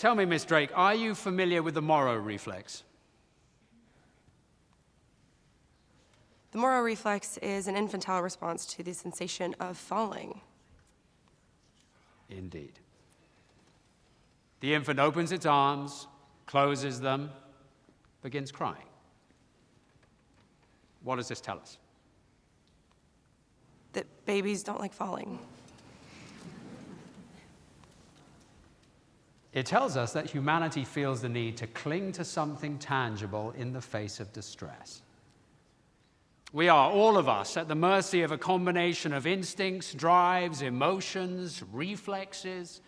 Tell me, Miss Drake, are you familiar with the Moro reflex? The Moro reflex is an infantile response to the sensation of falling. Indeed. The infant opens its arms, closes them, begins crying. What does this tell us? That babies don't like falling. It tells us that humanity feels the need to cling to something tangible in the face of distress. We are, all of us, at the mercy of a combination of instincts, drives, emotions, reflexes,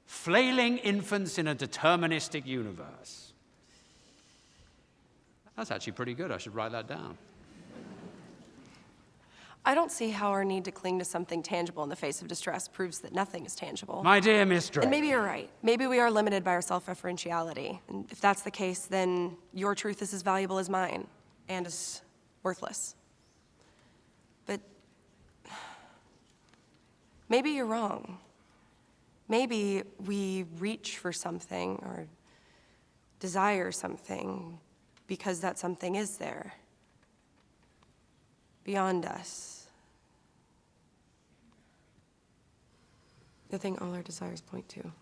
flailing infants in a deterministic universe. That's actually pretty good. I should write that down. I don't see how our need to cling to something tangible in the face of distress proves that nothing is tangible. My dear Miss Drake. And maybe you're right. Maybe we are limited by our self-referentiality. And if that's the case, then your truth is as valuable as mine, and as worthless. But maybe you're wrong. Maybe we reach for something or desire something because that something is there, beyond us. The thing all our desires point to.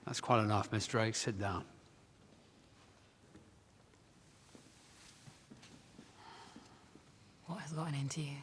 That's quite enough, Miss Drake. Sit down. What has gotten into you?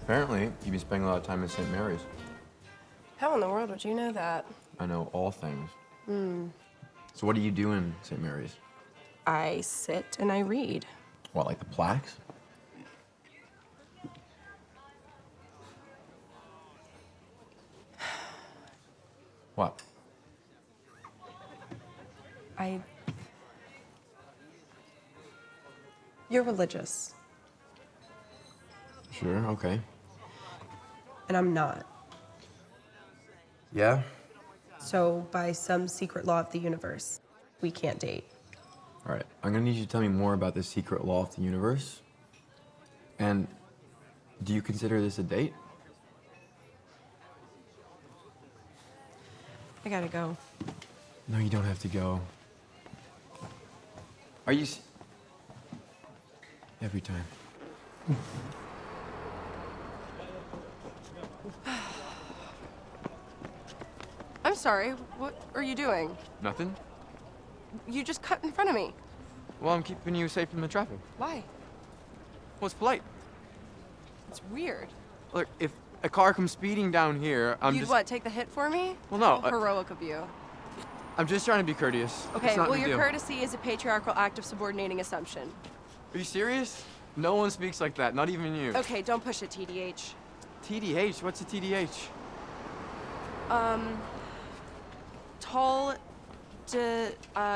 Apparently, you've been spending a lot of time in St. Mary's. How in the world would you know that? I know all things. Hmm. So what do you do in St. Mary's? I sit and I read. What, like the plaques? What? You're religious. Sure, okay. And I'm not. Yeah? So, by some secret law of the universe, we can't date. All right, I'm gonna need you to tell me more about the secret law of the universe. And do you consider this a date? I gotta go. No, you don't have to go. Are you every time? I'm sorry, what are you doing? Nothing? You just cut in front of me. Well, I'm keeping you safe from the traffic. Why? Well, it's polite. It's weird. Look, if a car comes speeding down here, You'd what, take the hit for me? Well, no. How heroic of you. I'm just trying to be courteous. Okay, It's not a well, big your deal. courtesy is a patriarchal act of subordinating assumption. Are you serious? No one speaks like that, not even you. Okay, don't push it, TDH. TDH? What's a TDH? Tall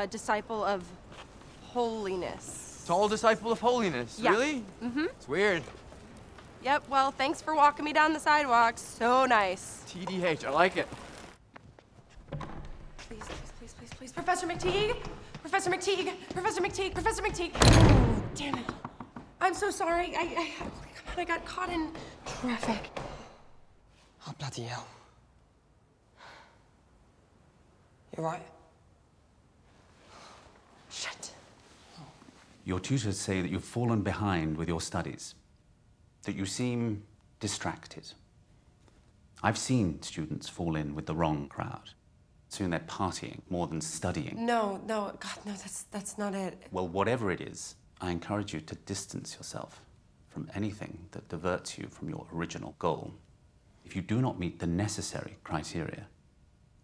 disciple of holiness. Tall disciple of holiness. Yeah. Really? Mm-hmm. It's weird. Yep, well, thanks for walking me down the sidewalk. So nice. TDH, I like it. Please, please, please, please, please. Professor McTeague! Professor McTeague! Professor McTeague! Professor McTeague! Oh, damn it. I'm so sorry. I got caught in traffic. Oh, bloody hell. You right? Your tutors say that you've fallen behind with your studies, that you seem distracted. I've seen students fall in with the wrong crowd. Soon they're partying more than studying. No, God, no, that's not it. Well, whatever it is, I encourage you to distance yourself from anything that diverts you from your original goal. If you do not meet the necessary criteria,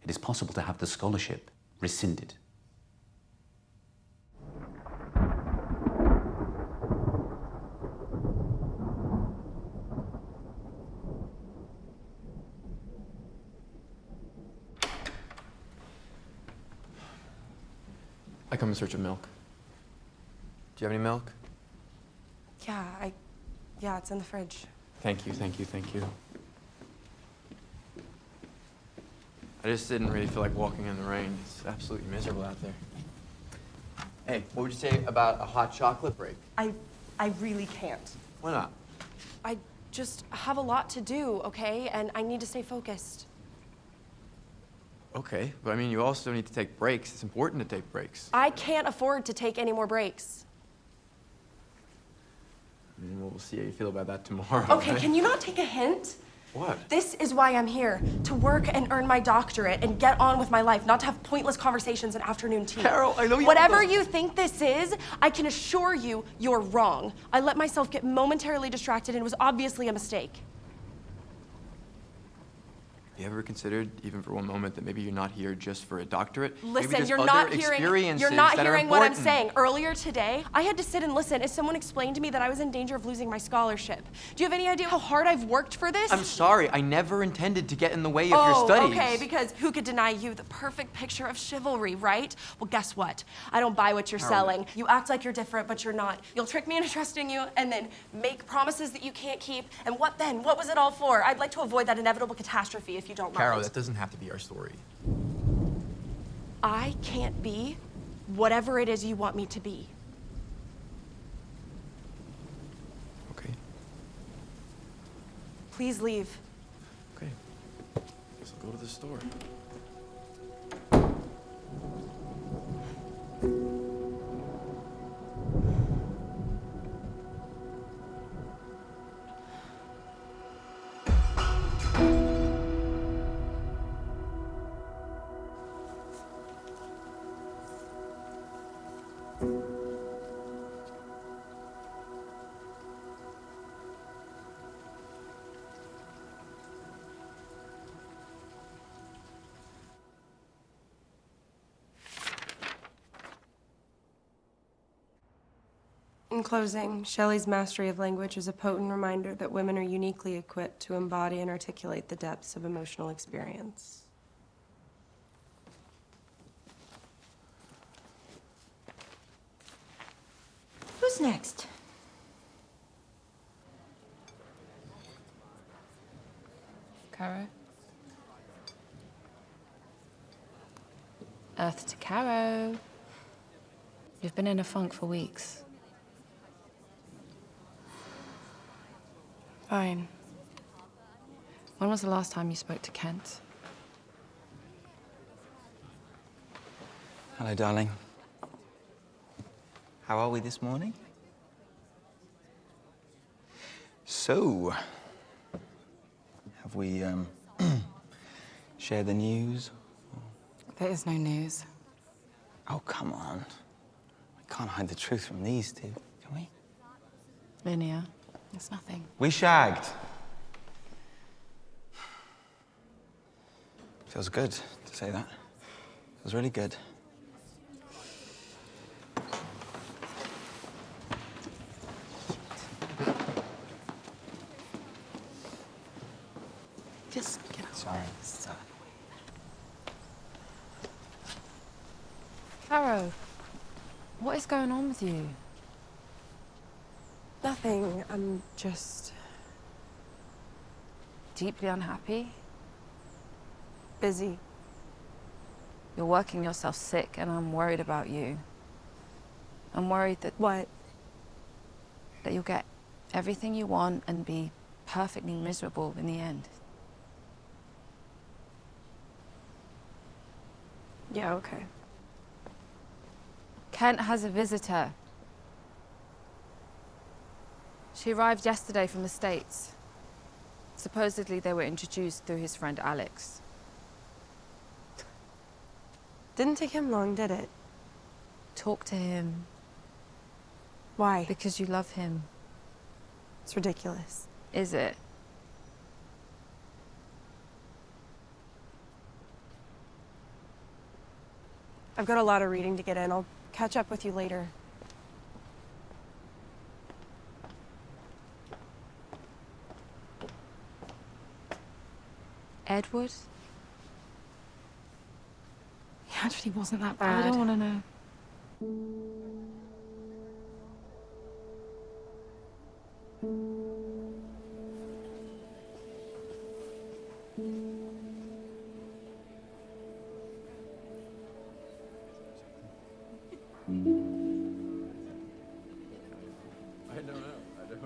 it is possible to have the scholarship rescinded. I come in search of milk. Do you have any milk? Yeah, it's in the fridge. Thank you, thank you, thank you. I just didn't really feel like walking in the rain. It's absolutely miserable out there. Hey, what would you say about a hot chocolate break? I really can't. Why not? I just have a lot to do, okay? And I need to stay focused. Okay, but I mean, you also need to take breaks. It's important to take breaks. I can't afford to take any more breaks. We'll see how you feel about that tomorrow. Okay, right? can you not take a hint? What? This is why I'm here, to work and earn my doctorate and get on with my life, not to have pointless conversations and afternoon tea. Carol, I know you... Whatever you think this is, I can assure you, you're wrong. I let myself get momentarily distracted and it was obviously a mistake. You ever considered, even for one moment, that maybe you're not here just for a doctorate? Maybe Listen, there's you're other not hearing experiences that are what I'm important. saying. Earlier today, I had to sit and listen as someone explained to me that I was in danger of losing my scholarship. Do you have any idea how hard I've worked for this? I'm sorry, I never intended to get in the way of your studies. Okay, because who could deny you the perfect picture of chivalry, right? Well, guess what? I don't buy what you're selling. You act like you're different, but you're not. You'll trick me into trusting you and then make promises that you can't keep. And what then? What was it all for? I'd like to avoid that inevitable catastrophe if you don't mind. Carol, that doesn't have to be our story. I can't be whatever it is you want me to be. Okay. Please leave. Okay. Guess I'll go to the store. In closing, Shelley's mastery of language is a potent reminder that women are uniquely equipped to embody and articulate the depths of emotional experience. Who's next? Caro? Earth to Caro. You've been in a funk for weeks. Fine. When was the last time you spoke to Kent? Hello, darling. How are we this morning? So, have we shared the news? There is no news. Oh, come on. We can't hide the truth from these two, can we? Linear. It's nothing. We shagged. Feels good to say that. Feels really good. Just get out. Sorry. Caro, what is going on with you? Nothing. I'm just Deeply unhappy? busy. You're working yourself sick, and I'm worried about you. I'm worried that... What? That you'll get everything you want and be perfectly miserable in the end. Yeah, okay. Kent has a visitor. She arrived yesterday from the States. Supposedly they were introduced through his friend Alex. Didn't take him long, did it? Talk to him. Why? Because you love him. It's ridiculous. Is it? I've got a lot of reading to get in. I'll catch up with you later. Edward? He actually wasn't that bad. I don't want to know. I don't know. I don't.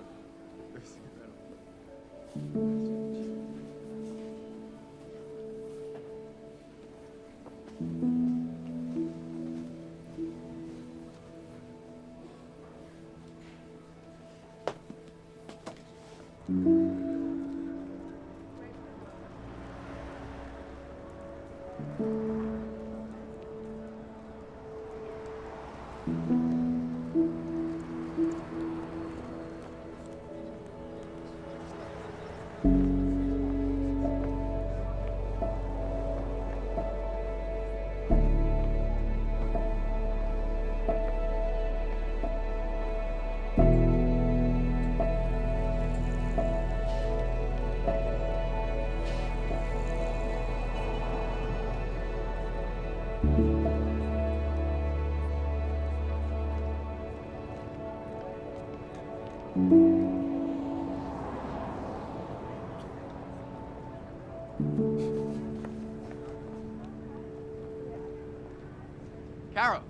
Carol!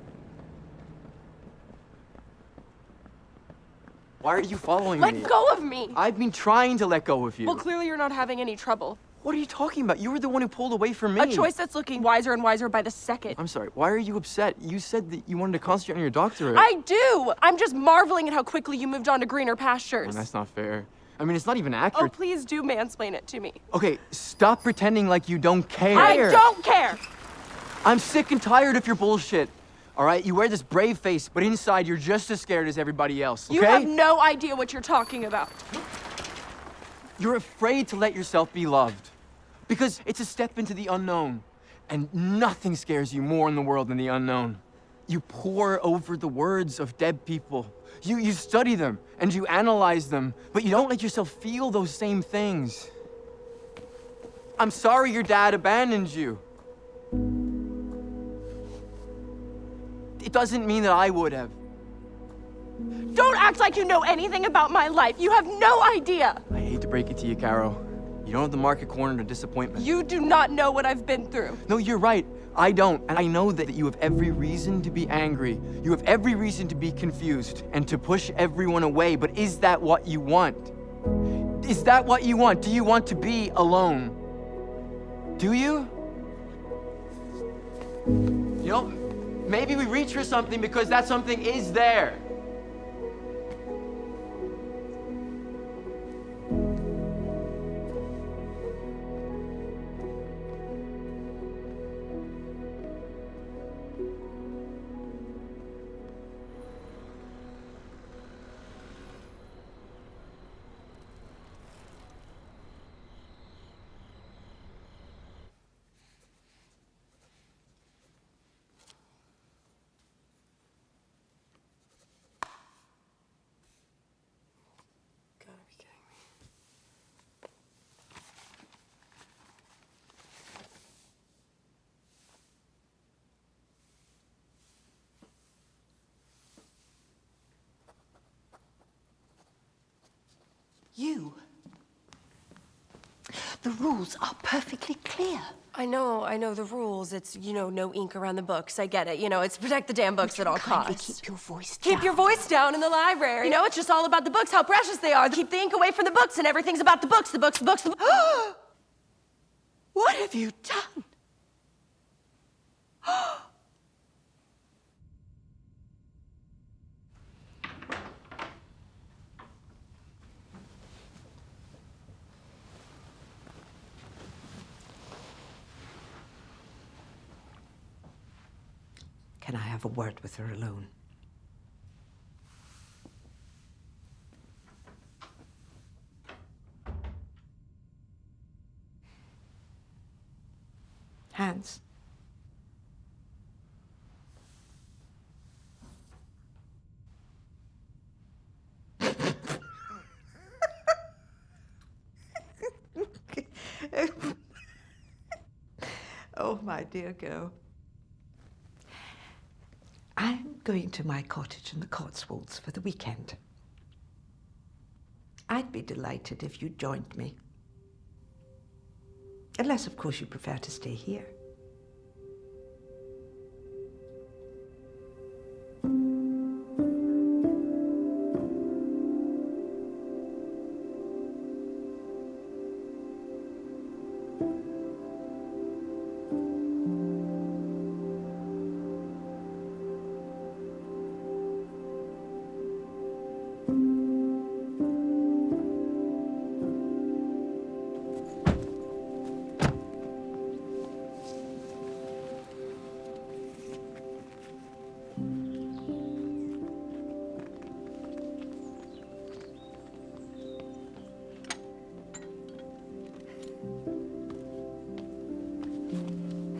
Why are you following me? Let go of me! I've been trying to let go of you. Well, clearly you're not having any trouble. What are you talking about? You were the one who pulled away from me. A choice that's looking wiser and wiser by the second. I'm sorry, why are you upset? You said that you wanted to concentrate on your doctorate. I do! I'm just marveling at how quickly you moved on to greener pastures. Oh, that's not fair. I mean, it's not even Oh, accurate. please do mansplain it to me. Okay, stop pretending like you don't care. I don't care! I'm sick and tired of your bullshit. All right, you wear this brave face, but inside you're just as scared as everybody else, okay? You have no idea what you're talking about. You're afraid to let yourself be loved because it's a step into the unknown, and nothing scares you more in the world than the unknown. You pore over the words of dead people. You study them and you analyze them, but you don't let yourself feel those same things. I'm sorry your dad abandoned you. It doesn't mean that I would have. Don't act like you know anything about my life. You have no idea. I hate to break it to you, Caro. You don't have the market cornered to disappointment. You do not know what I've been through. No, you're right. I don't. And I know that you have every reason to be angry. You have every reason to be confused and to push everyone away. But is that what you want? Is that what you want? Do you want to be alone? Do you? You know, maybe we reach for something because that something is there. You. The rules are perfectly clear. I know the rules. It's, no ink around the books. I get it. It's protect the damn books at all costs. Keep your voice down. Keep your voice down in the library. It's just all about the books, how precious they are. Keep the ink away from the books, and everything's about the books, the books, the books, the books. What have you done? Can I have a word with her alone? Hans. Oh, my dear girl. I'm going to my cottage in the Cotswolds for the weekend. I'd be delighted if you joined me. Unless, of course, you prefer to stay here.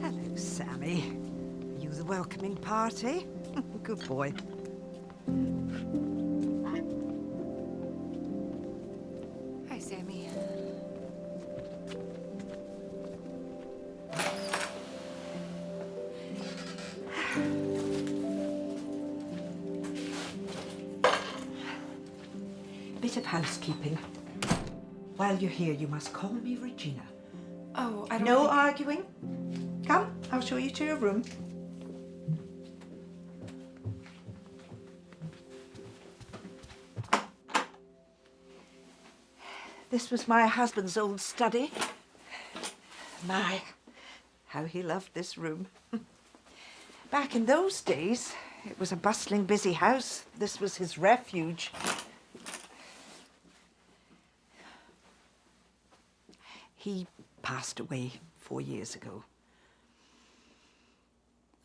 Hello, Sammy. Are you the welcoming party? Good boy. Hi, Sammy. Bit of housekeeping. While you're here, you must call me Regina. Oh, I don't No think... arguing. Come, I'll show you to your room. This was my husband's old study. My, how he loved this room. Back in those days, it was a bustling, busy house. This was his refuge. He passed away 4 years ago.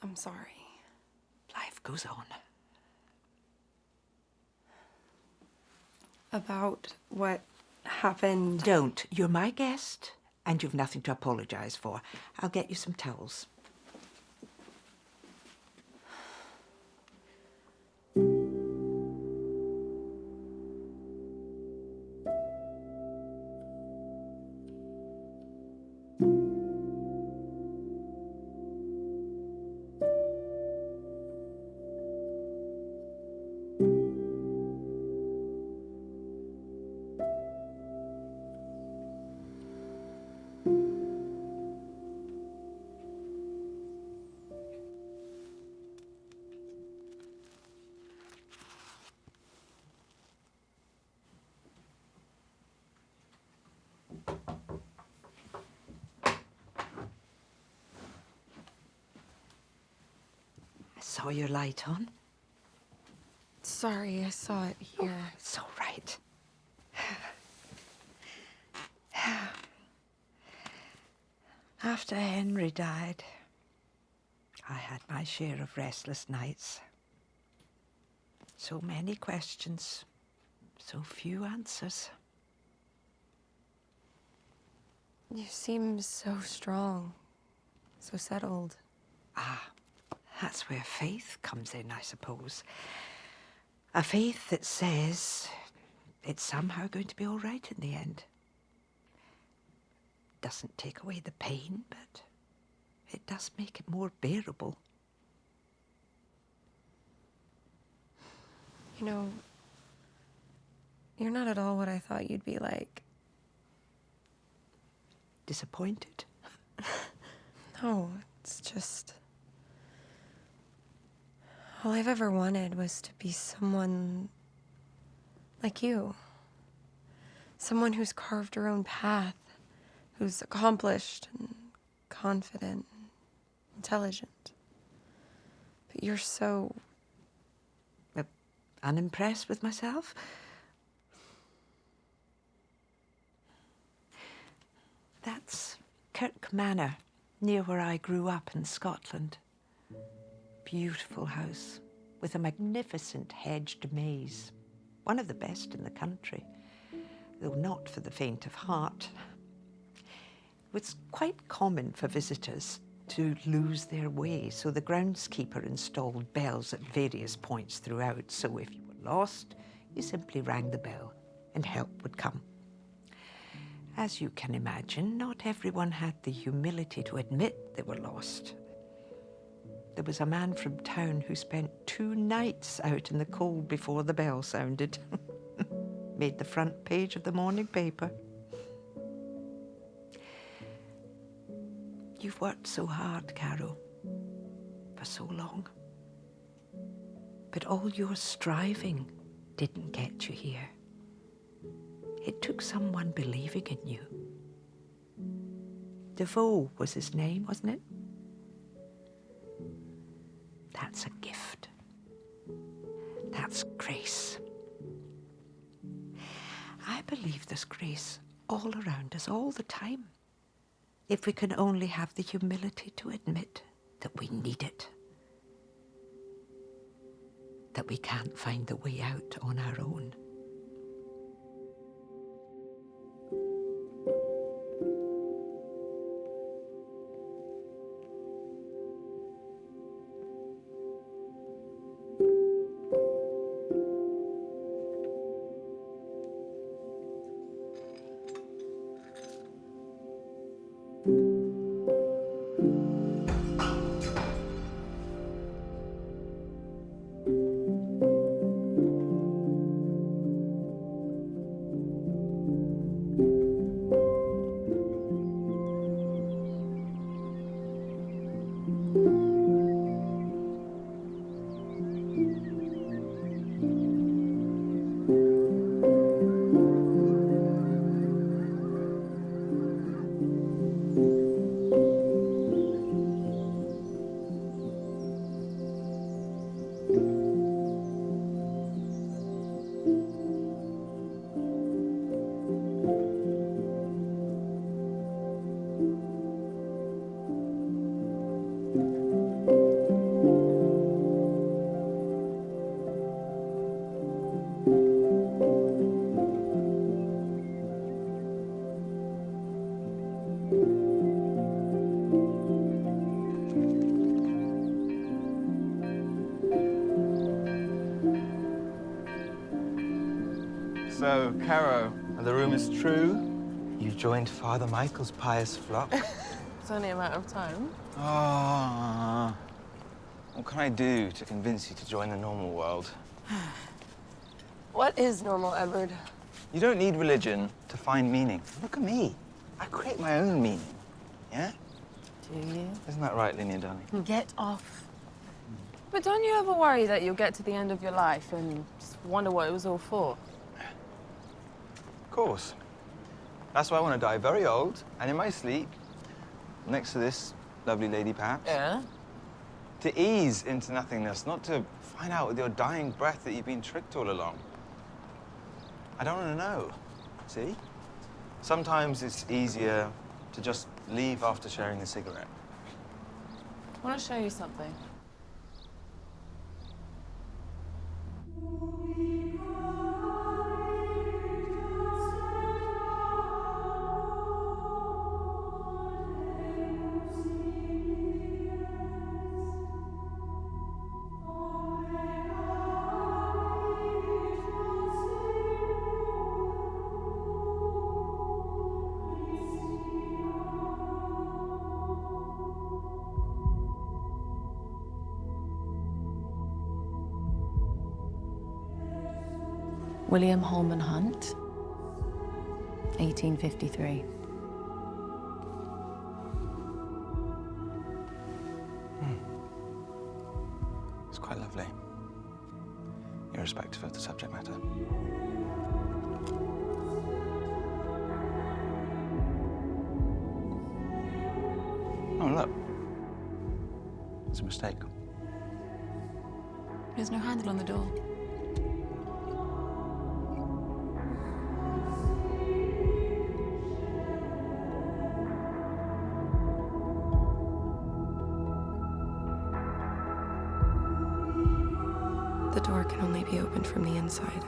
I'm sorry. Life goes on. About what happened... Don't. You're my guest, and you've nothing to apologize for. I'll get you some towels. I saw your light on. Sorry, I saw it here. Oh, it's all right. After Henry died, I had my share of restless nights. So many questions, so few answers. You seem so strong, so settled. Ah, that's where faith comes in, I suppose. A faith that says it's somehow going to be all right in the end. Doesn't take away the pain, but it does make it more bearable. You know, you're not at all what I thought you'd be like. Disappointed? No, it's just... all I've ever wanted was to be someone like you. Someone who's carved her own path, who's accomplished and confident and intelligent. But you're so... unimpressed with myself? That's Kirk Manor, near where I grew up in Scotland. beautiful house with a magnificent hedged maze, one of the best in the country, though not for the faint of heart. It was quite common for visitors to lose their way, so the groundskeeper installed bells at various points throughout, so if you were lost, you simply rang the bell and help would come. As you can imagine, not everyone had the humility to admit they were lost. There was a man from town who spent 2 nights out in the cold before the bell sounded. Made the front page of the morning paper. You've worked so hard, Carol, for so long. But all your striving didn't get you here. It took someone believing in you. Defoe was his name, wasn't it? That's a gift. That's grace. I believe there's grace all around us all the time, if we can only have the humility to admit that we need it, that we can't find the way out on our own. So, Caro, are the rumours true? You've joined Father Michael's pious flock? It's only a matter of time. Ah, what can I do to convince you to join the normal world? What is normal, Edward? You don't need religion to find meaning. Look at me. I create my own meaning, yeah? Do you? Isn't that right, Linnea, darling? Get off. But don't you ever worry that you'll get to the end of your life and just wonder what it was all for? Of course. That's why I want to die very old and in my sleep, next to this lovely lady, perhaps. Yeah? To ease into nothingness, not to find out with your dying breath that you've been tricked all along. I don't want to know, see? Sometimes it's easier to just leave after sharing a cigarette. I want to show you something. William Holman Hunt, 1853. It's quite lovely, irrespective of the subject matter. Oh, look. It's a mistake. There's no handle on the door. the door can only be opened from the inside.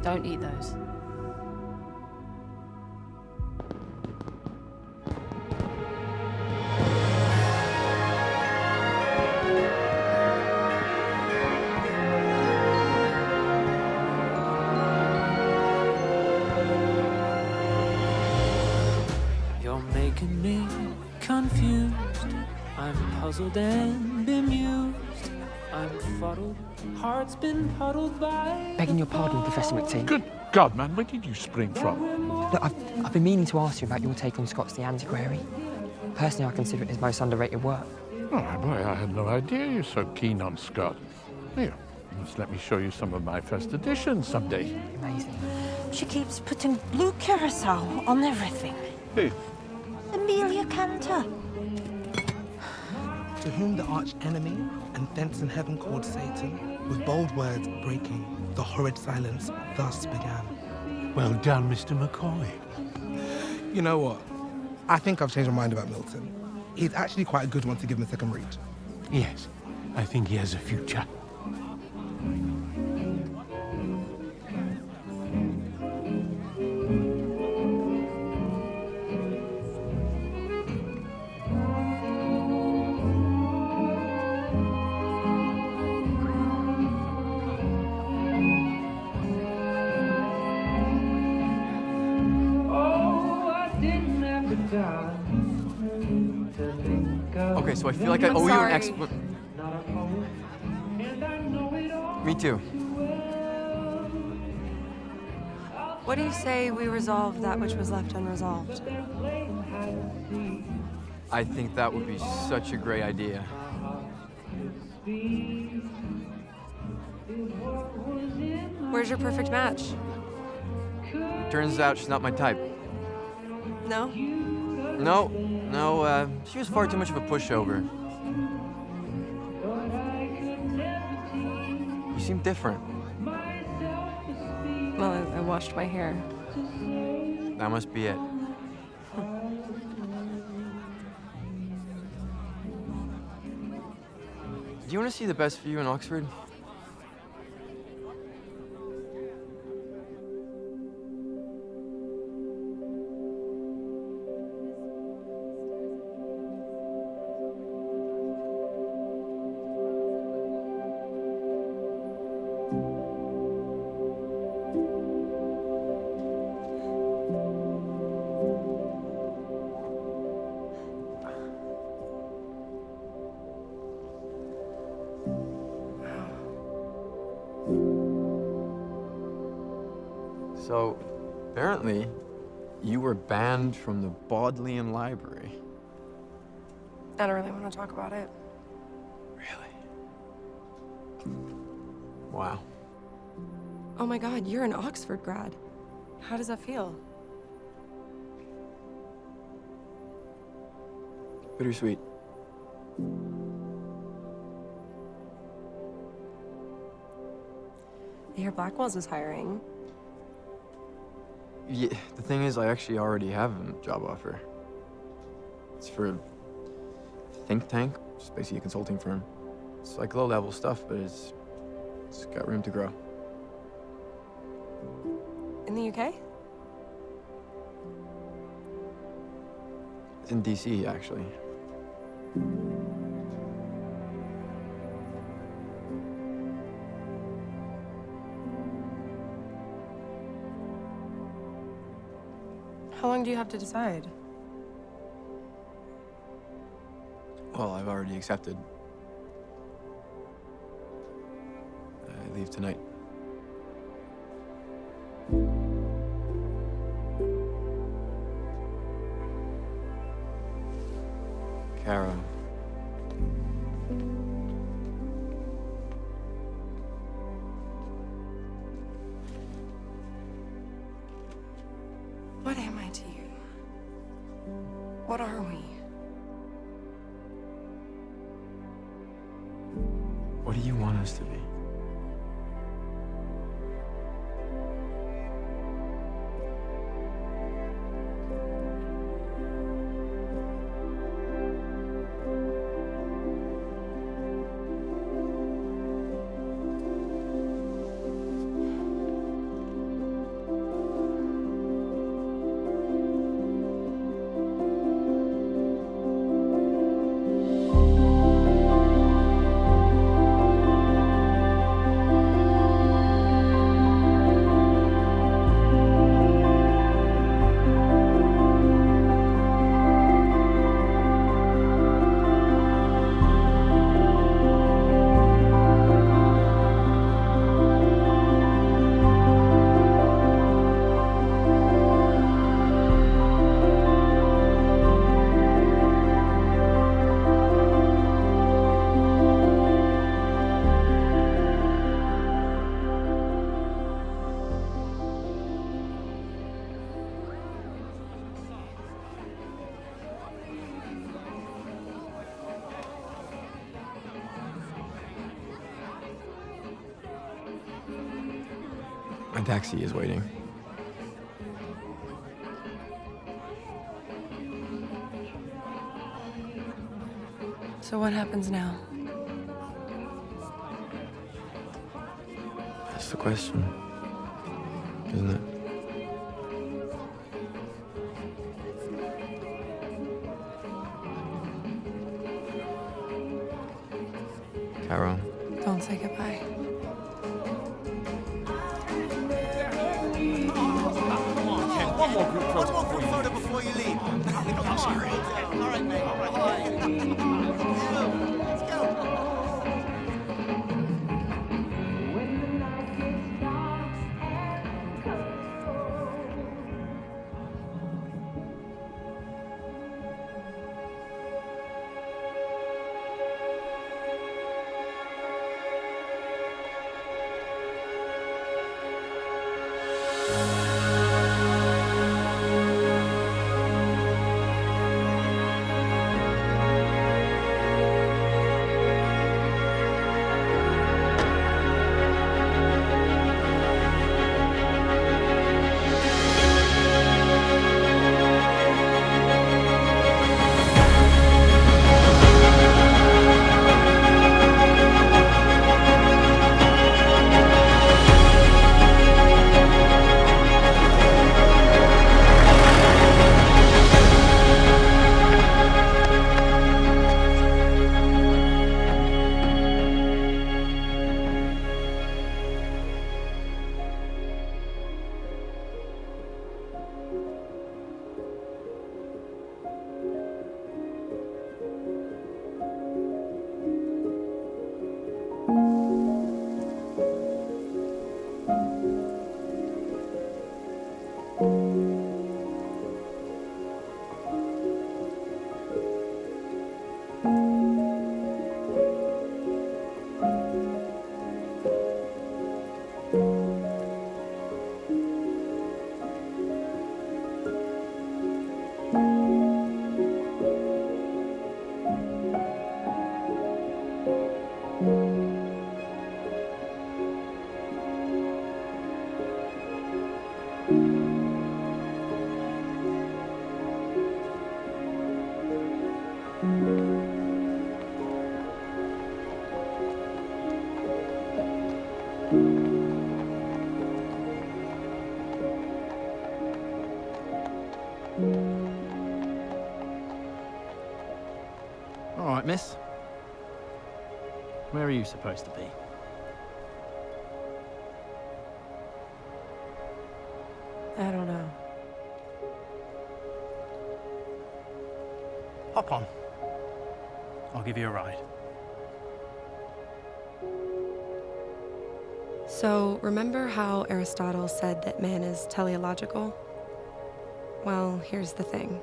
Don't eat those. You're making me confused. I'm puzzled and bemused. I'm fuddled. Heart's been puddled by. Begging your pardon, Professor McTee. Good God, man, where did you spring from? Look, I've been meaning to ask you about your take on Scott's The Antiquary. Personally, I consider it his most underrated work. Oh, boy, I had no idea you're so keen on Scott. Here, just let me show you some of my first editions someday. Amazing. She keeps putting blue curacao on everything. Who? Amelia Cantor. To whom the arch enemy and thence in heaven called Satan, with bold words breaking, the horrid silence thus began. Well done, Mr. McCoy. You know what? I think I've changed my mind about Milton. He's actually quite a good one to give him a second read. Yes, I think he has a future. Okay, so I feel like I owe you an explanation. Me too. What do you say we resolve that which was left unresolved? I think that would be such a great idea. Where's your perfect match? Turns out she's not my type. No? No, she was far too much of a pushover. You seem different. Well, I washed my hair. That must be it. Do you want to see the best view in Oxford? So, apparently, you were banned from the Bodleian Library. I don't really want to talk about it. Wow. Oh my God, you're an Oxford grad. How does that feel? Bittersweet. I hear Blackwell's is hiring. Yeah, the thing is, I actually already have a job offer. It's for a think tank, which is basically a consulting firm. It's like low-level stuff, but it's got room to grow. In the UK? It's in DC, actually. How long do you have to decide? Well, I've already accepted. I leave tonight. Kara. What am I to you? What are we? What do you want us to be? My taxi is waiting. So what happens now? That's the question, isn't it? Carol. Don't say goodbye. One more group photo before you leave. I'm sorry. All right, mate. All right. Let's go. All right, miss. Where are you supposed to be? I don't know. Hop on. I'll give you a ride. So, remember how Aristotle said that man is teleological? Well, here's the thing.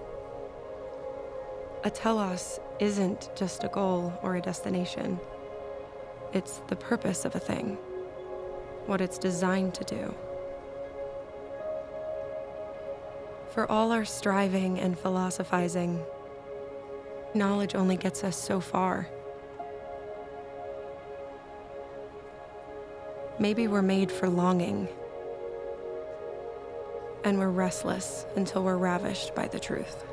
A telos isn't just a goal or a destination. It's the purpose of a thing, what it's designed to do. For all our striving and philosophizing, knowledge only gets us so far. Maybe we're made for longing, and we're restless until we're ravished by the truth.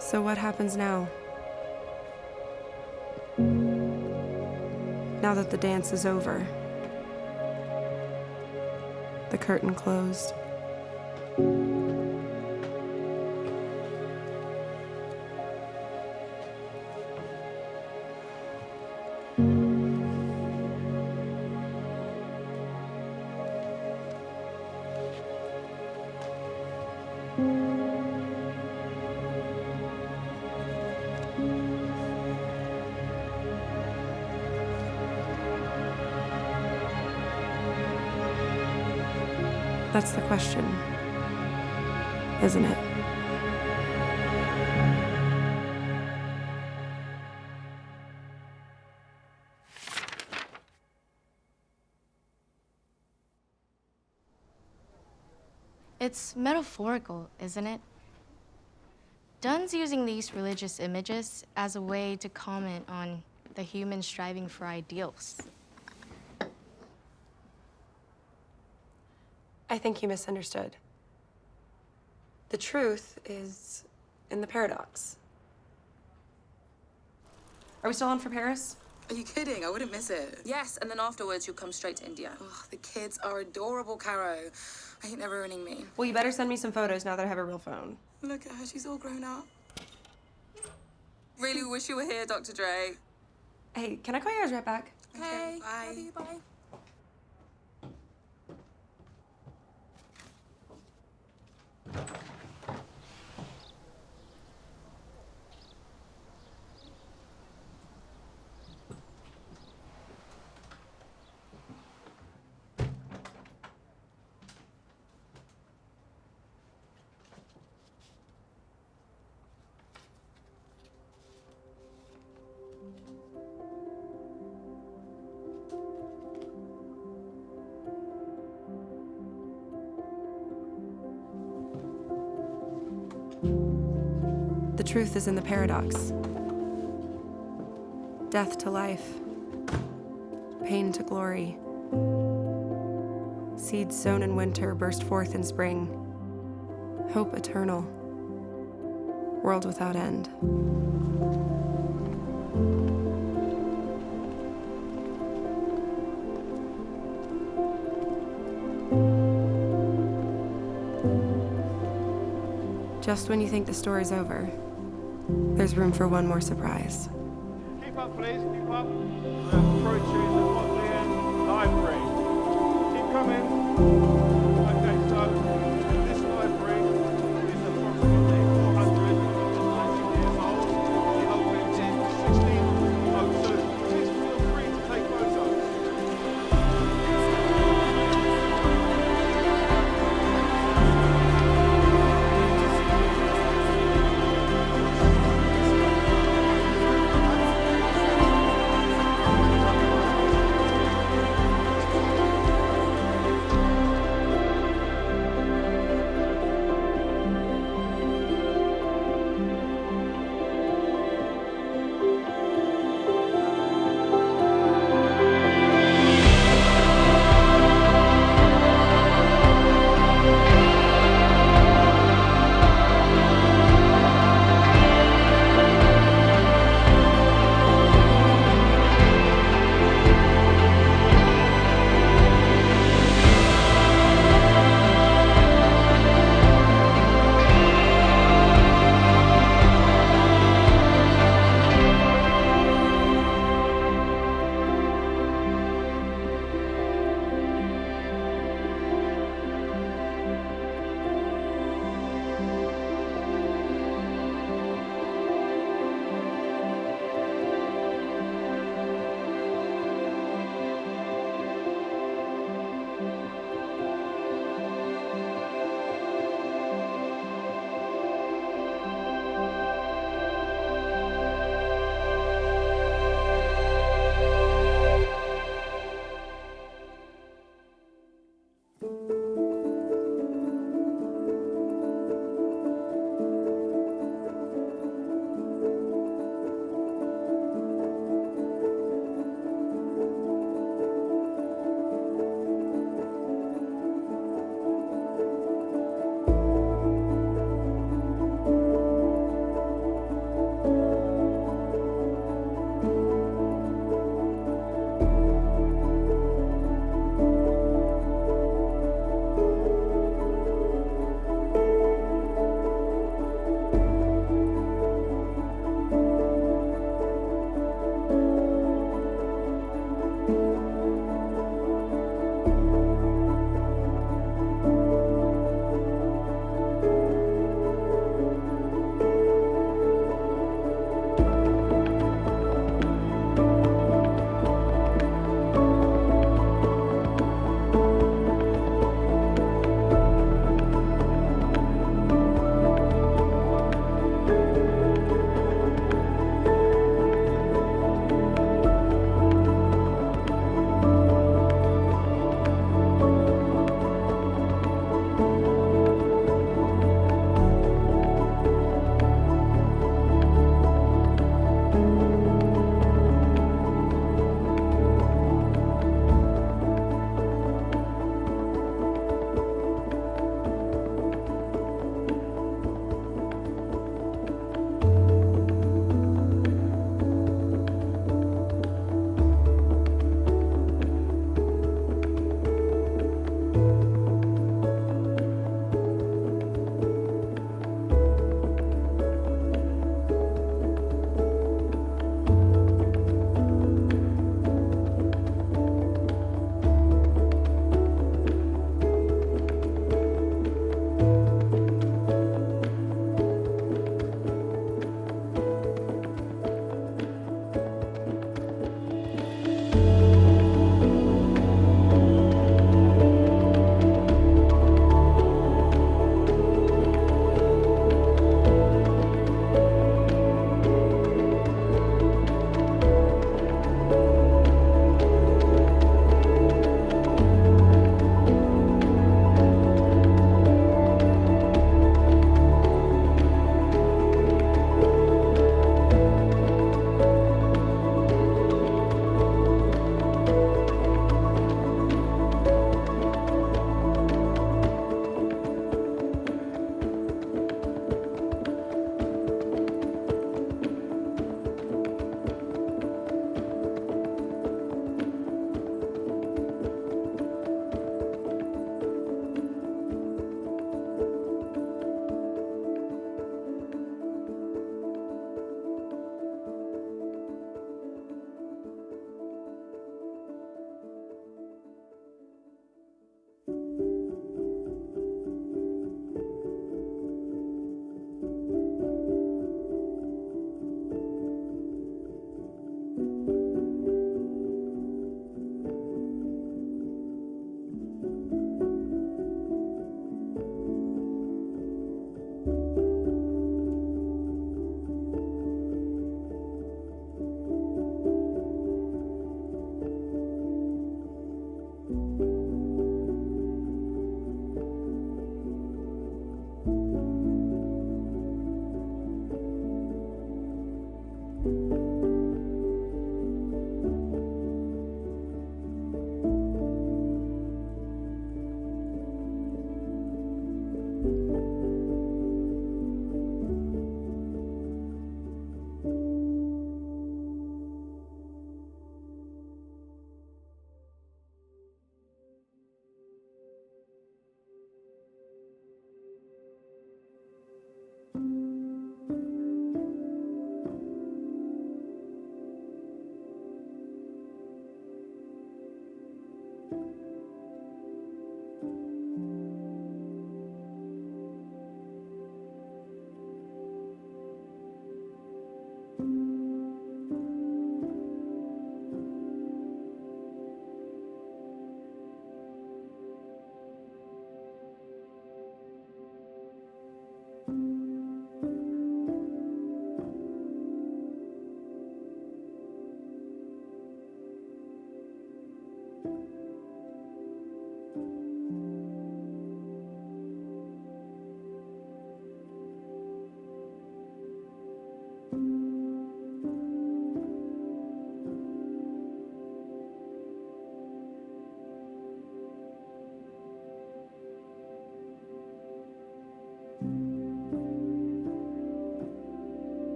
So what happens now? Now that the dance is over, the curtain closed. That's the question, isn't it? It's metaphorical, isn't it? Dunn's using these religious images as a way to comment on the human striving for ideals. I think you misunderstood. The truth is in the paradox. Are we still on for Paris? Are you kidding? I wouldn't miss it. Yes, and then afterwards you'll come straight to India. Oh, the kids are adorable, Caro. I think they're ruining me. Well, you better send me some photos now that I have a real phone. Look at her, she's all grown up. Really wish you were here, Dr. Dre. Hey, can I call you guys right back? Okay, bye. Love you, bye. The truth is in the paradox. Death to life, pain to glory. Seeds sown in winter burst forth in spring. Hope eternal, world without end. Just when you think the story's over, there's room for one more surprise. Keep up, please, keep up. We're approaching the Bodleian Library. Keep coming. Okay, so this library is approximately 490 years old. It opened in 1602. Please feel free to take photos.